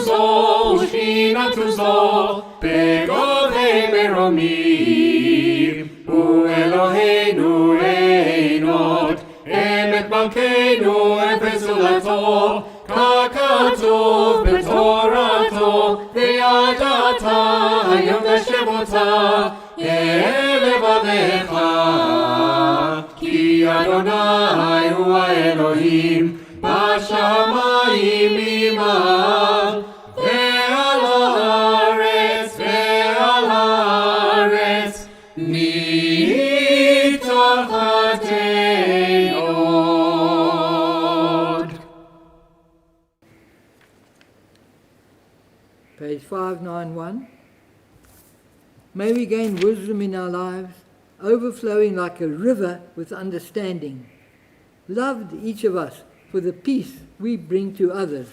Speaker 3: זו בגובה מרומים. הוא אלוהינו אין עוד, אמת מלכנו אפס זולתו, ככתוב בתורתו, וידעת היום ושבותה אל לבביך, כי אדוני הוא האלוהים בשמיים ממעל, ועל הארץ מתחתיה עוד.
Speaker 1: Page 591. May we gain wisdom in our lives, overflowing like a river with understanding. Loved each of us for the peace we bring to others.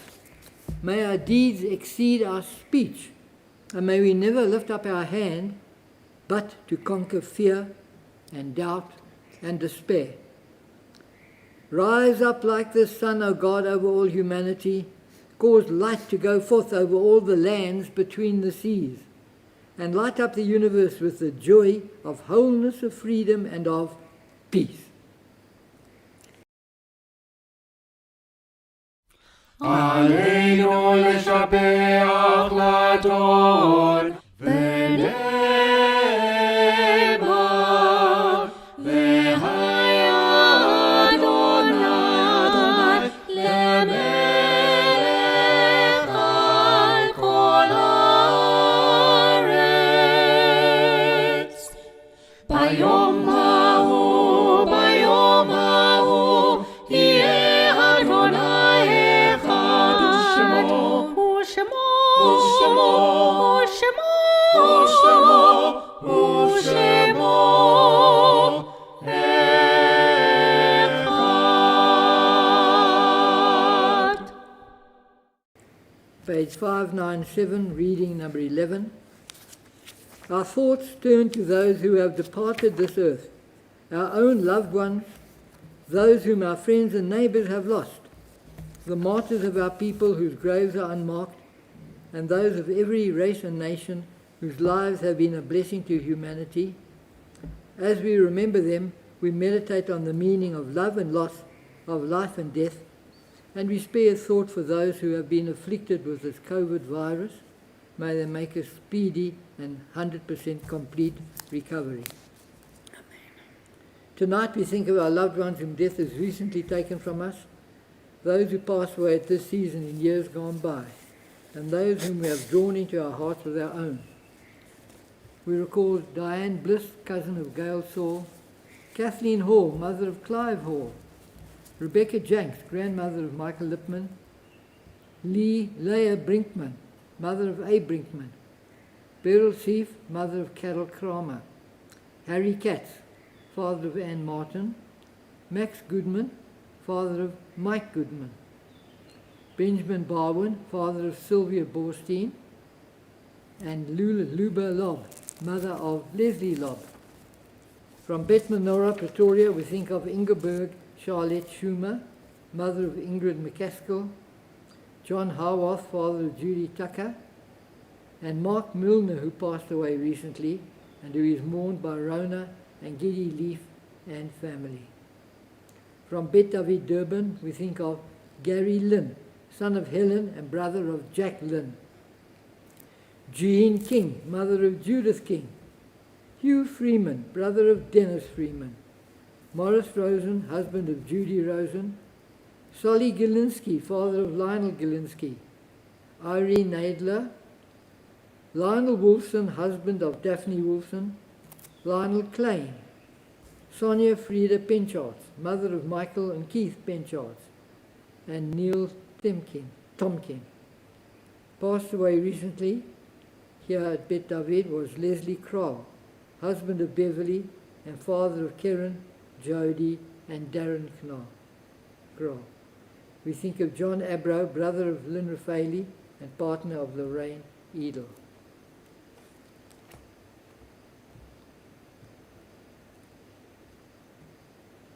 Speaker 1: May our deeds exceed our speech, and may we never lift up our hand but to conquer fear and doubt and despair. Rise up like the sun, O God, over all humanity. Cause light to go forth over all the lands between the seas, and light up the universe with the joy of wholeness, of freedom, and of peace.
Speaker 3: עלינו לשבח לאדון ונאמר, והיה אדוני למלך על כל הארץ. ביום ההוא יהיה אדוני אחד, ושמו אחד.
Speaker 1: Page 597, reading number 11. Our thoughts turn to those who have departed this earth, our own loved ones, those whom our friends and neighbors have lost, the martyrs of our people whose graves are unmarked, and those of every race and nation whose lives have been a blessing to humanity. As we remember them, we meditate on the meaning of love and loss, of life and death, and we spare thought for those who have been afflicted with this COVID virus. May they make a speedy and 100% complete recovery. Tonight we think of our loved ones whom death has recently taken from us, those who passed away at this season in years gone by, and those whom we have drawn into our hearts with our own. We recall Diane Bliss, cousin of Gail Saul, Kathleen Hall, mother of Clive Hall, Rebecca Jenks, grandmother of Michael Lipman, Leah Brinkman, mother of A. Brinkman, Beryl Seif, mother of Carol Kramer, Harry Katz, father of Anne Martin, Max Goodman, father of Mike Goodman, Benjamin Barwin, father of Sylvia Borstein, and Luba Lobb, mother of Leslie Lobb. From Bet Menorah, Pretoria, we think of Ingeborg Charlotte Schumer, mother of Ingrid McCaskill, John Haworth, father of Judy Tucker, and Mark Milner, who passed away recently and who is mourned by Rona and Giddy Leaf and family. From Bet David, Durban, we think of Gary Lynn, son of Helen and brother of Jack Lynn, Jean King, mother of Judith King, Hugh Freeman, brother of Dennis Freeman, Morris Rosen, husband of Judy Rosen, Solly Gilinski, father of Lionel Gilinski, Irene Nadler, Lionel Wolfson, husband of Daphne Wolfson, Lionel Klein, Sonia Frieda Penchards, mother of Michael and Keith Penchards, and Neil Tomkin. Passed away recently here at Bet David was Leslie Kroll, husband of Beverly and father of Karen, Jody, and Darren Kroll. We think of John Abro, brother of Lynn Raffaeli and partner of Lorraine Edel.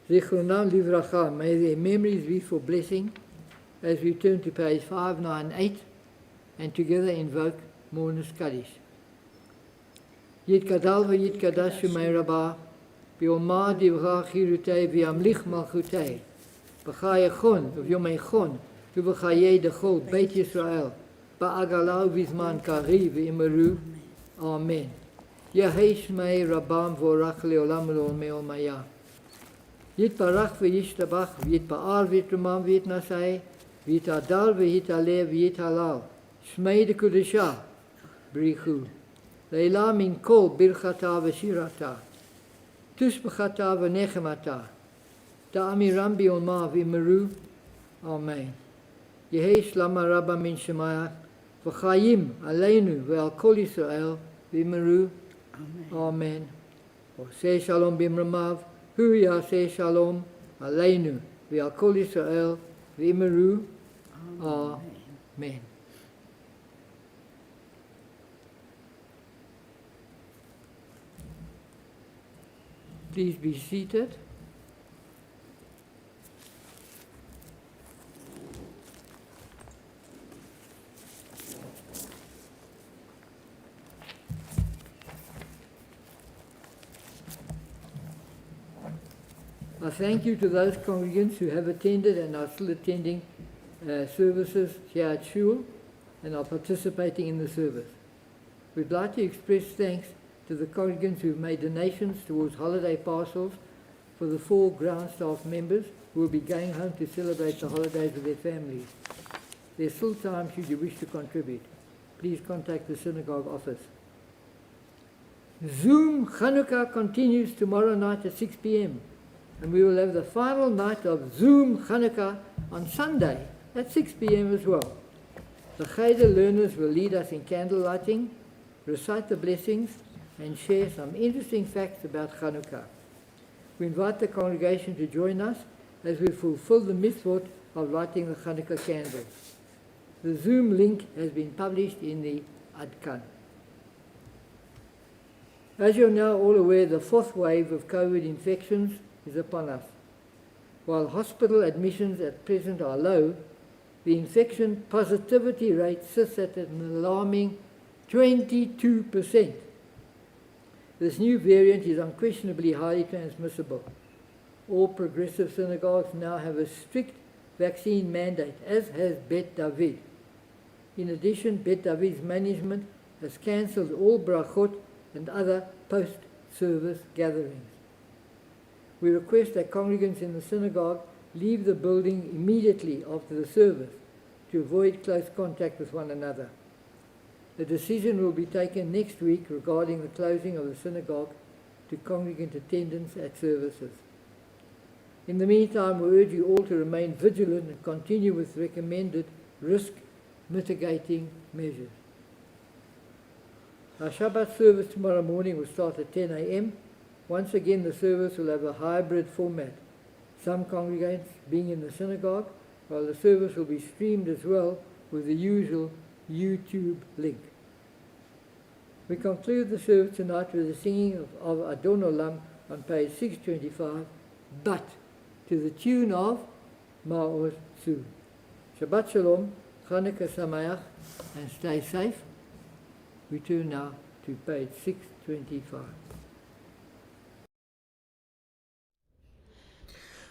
Speaker 1: Zichronam Livracha, may their memories be for blessing as we turn to page 598 and together invoke Mourner's Kaddish. Yitkadal v'yitkadash shumei rabbah, v'yomah divra chirutei v'yamlich malchutei, v'chayechon v'yomeichon v'chayei dechol Beit Yisrael, ba'agalau v'zman kari v'imeru. Amen. Yehei shmei rabbam v'orach le'olam le'olmei olmaya. Yitbarach v'yishtabach v'yitba'ar v'yitrumam v'yitnasai v'yitadal v'yitaleh v'yitalal shmei dekudesha brichu leila min kol birchata v'shirata tushbachata v'nechemata ta'amiram bi'olma v'yimeru. Amen. Yehei shlama rabba min shemaya v'chayim aleinu v'al kol Yisrael v'yimeru. Amen. Oseh shalom b'imramav Hu Yaseh Shalom Aleinu V'al Kol Yisrael V'Imeru. Amen. Please be seated. I thank you to those congregants who have attended and are still attending services here at Shul and are participating in the service. We'd like to express thanks to the congregants who have made donations towards holiday parcels for the 4 ground staff members who will be going home to celebrate the holidays with their families. There's still time should you wish to contribute. Please contact the synagogue office. Zoom Hanukkah continues tomorrow night at 6 p.m. and we will have the final night of Zoom Hanukkah on Sunday at 6 p.m. as well. The Cheder learners will lead us in candle lighting, recite the blessings, and share some interesting facts about Hanukkah. We invite the congregation to join us as we fulfill the mitzvot of lighting the Hanukkah candles. The Zoom link has been published in the Adkan. As you're now all aware, the 4th wave of COVID infections is upon us. While hospital admissions at present are low, the infection positivity rate sits at an alarming 22%. This new variant is unquestionably highly transmissible. All progressive synagogues now have a strict vaccine mandate, as has Bet David. In addition, Bet David's management has cancelled all brachot and other post-service gatherings. we request that congregants in the synagogue leave the building immediately after the service to avoid close contact with one another. The decision will be taken next week regarding the closing of the synagogue to congregant attendance at services. In the meantime, we urge you all to remain vigilant and continue with recommended risk mitigating measures. Our Shabbat service tomorrow morning will start at 10 a.m. Once again, the service will have a hybrid format, some congregants being in the synagogue, while the service will be streamed as well with the usual YouTube link. We conclude the service tonight with the singing of Adon Olam on page 625, but to the tune of Ma'or Su. Shabbat Shalom, Hanukkah Sameach, and stay safe. We turn now to page 625.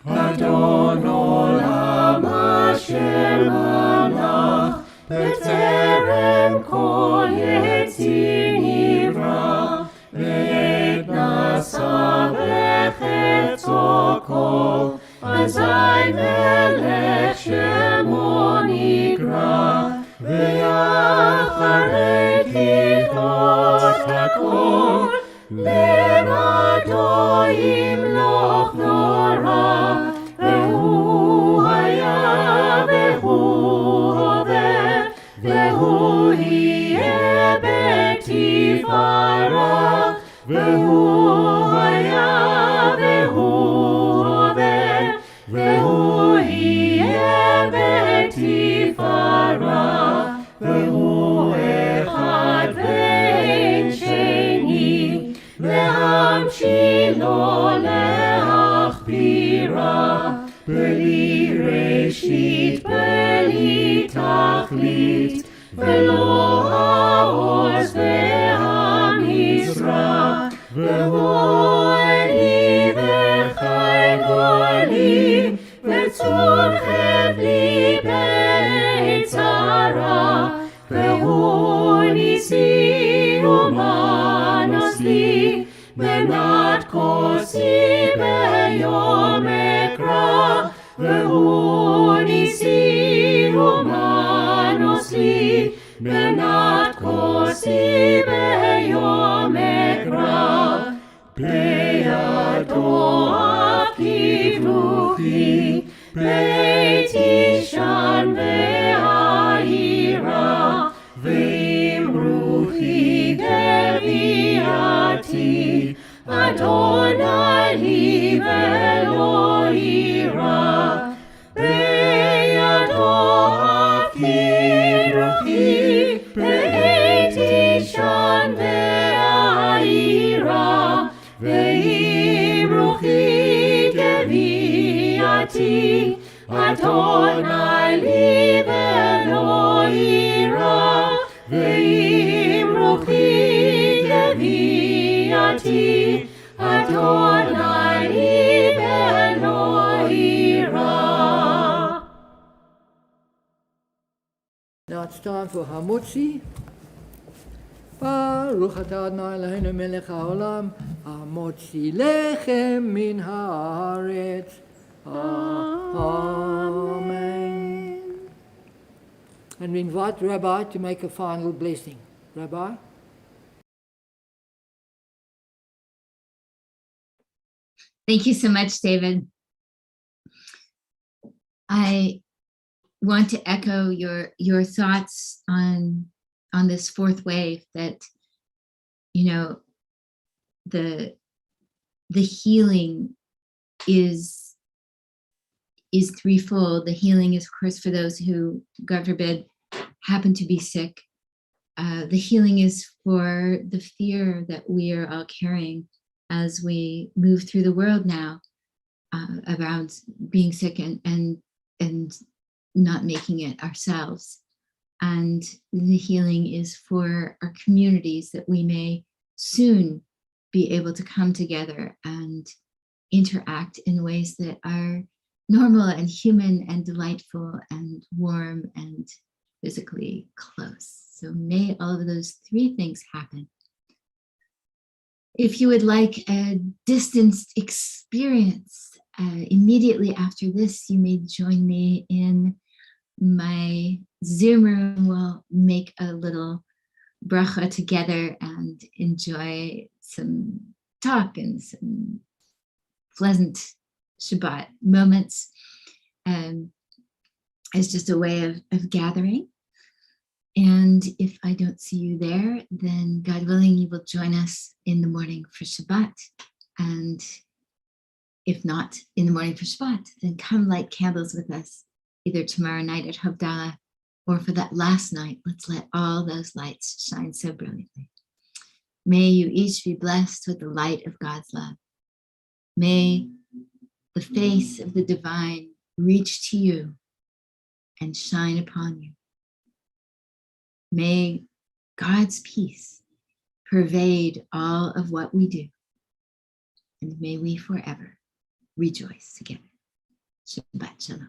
Speaker 3: Adon Olam Asher Malach B'terem Kol Yetzir Nivra Ve'et Nasa V'chetzo Kol Azay Melech Shemo Nikra Ve'acharei Tichot HaKol Levado Yimloch Nora Ve'hu Haya Ve'hu Hover Ve'hu Yeh B'Tifarach Ve'hu Haya Ve'hu Hover Ve'hu Yeh B'Tifarach Ve'hu Echad Ve'en Sheni Ve'hamshilo Le'achbira Beli Reshit Beli Tachlit Ve'lo Ha'oz Ve'hamizrach Ve'hu Eli Ve'chai Goli Ve'tzur Chevli Be'etzara Ve'hu Nisi Umanos Li Benat Kosi Beyom Ekra Ve'hu Nisi Umanos Li Benat Kosi Beyom Ekra Beyado Akivruchi Beiti Shan Ve'ahira Ve'imruchi Deviati Adonai li ve'lo ira Be'yado akivruchi Be'eti shan ve'ahira Ve'imruchi deviati Adonai li ve'lo ira Ve'imruchi deviati Adonai li ve'lo ira.
Speaker 1: Now it's time for Hamotzi. Baruch atah Adonai Eloheinu melech haolam, Hamotzi lechem min haaretz. Amen. And we invite Rabbi to make a final blessing. Rabbi?
Speaker 4: Thank you so much, David. I want to echo your thoughts on this fourth wave, that, you know, the healing is threefold. The healing is, of course, for those who, God forbid, happen to be sick. The healing is for the fear that we are all carrying as we move through the world now, around being sick and not making it ourselves. And the healing is for our communities, that we may soon be able to come together and interact in ways that are normal and human and delightful and warm and physically close. So may all of those three things happen. If you would like a distanced experience immediately after this, you may join me in my Zoom room. We'll make a little bracha together and enjoy some talk and some pleasant Shabbat moments. It's just a way of gathering. And if I don't see you there, then God willing, you will join us in the morning for Shabbat. And if not in the morning for Shabbat, then come light candles with us, either tomorrow night at Havdalah, or for that last night, let's let all those lights shine so brilliantly. May you each be blessed with the light of God's love. May the face of the divine reach to you and shine upon you. May God's peace pervade all of what we do, and may we forever rejoice together. Shabbat Shalom.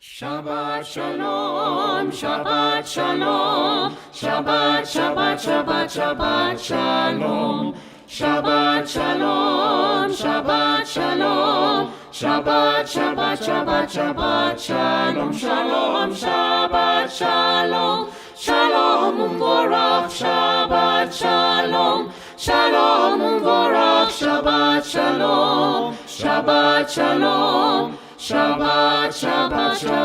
Speaker 3: Shabbat Shalom, Shabbat Shalom, Shabbat, Shabbat, Shabbat, Shabbat Shalom. Shabbat Shalom, Shabbat Shalom, Shabbat, Shabbat, Shabbat, Shabbat Shalom, Shalom, Shabbat Shalom, Shalom Umvorach, Shabbat Shalom, Shalom Umvorach, Shabbat Shalom, Shabbat Shalom, Shabbat, Shabbat, Shabbat.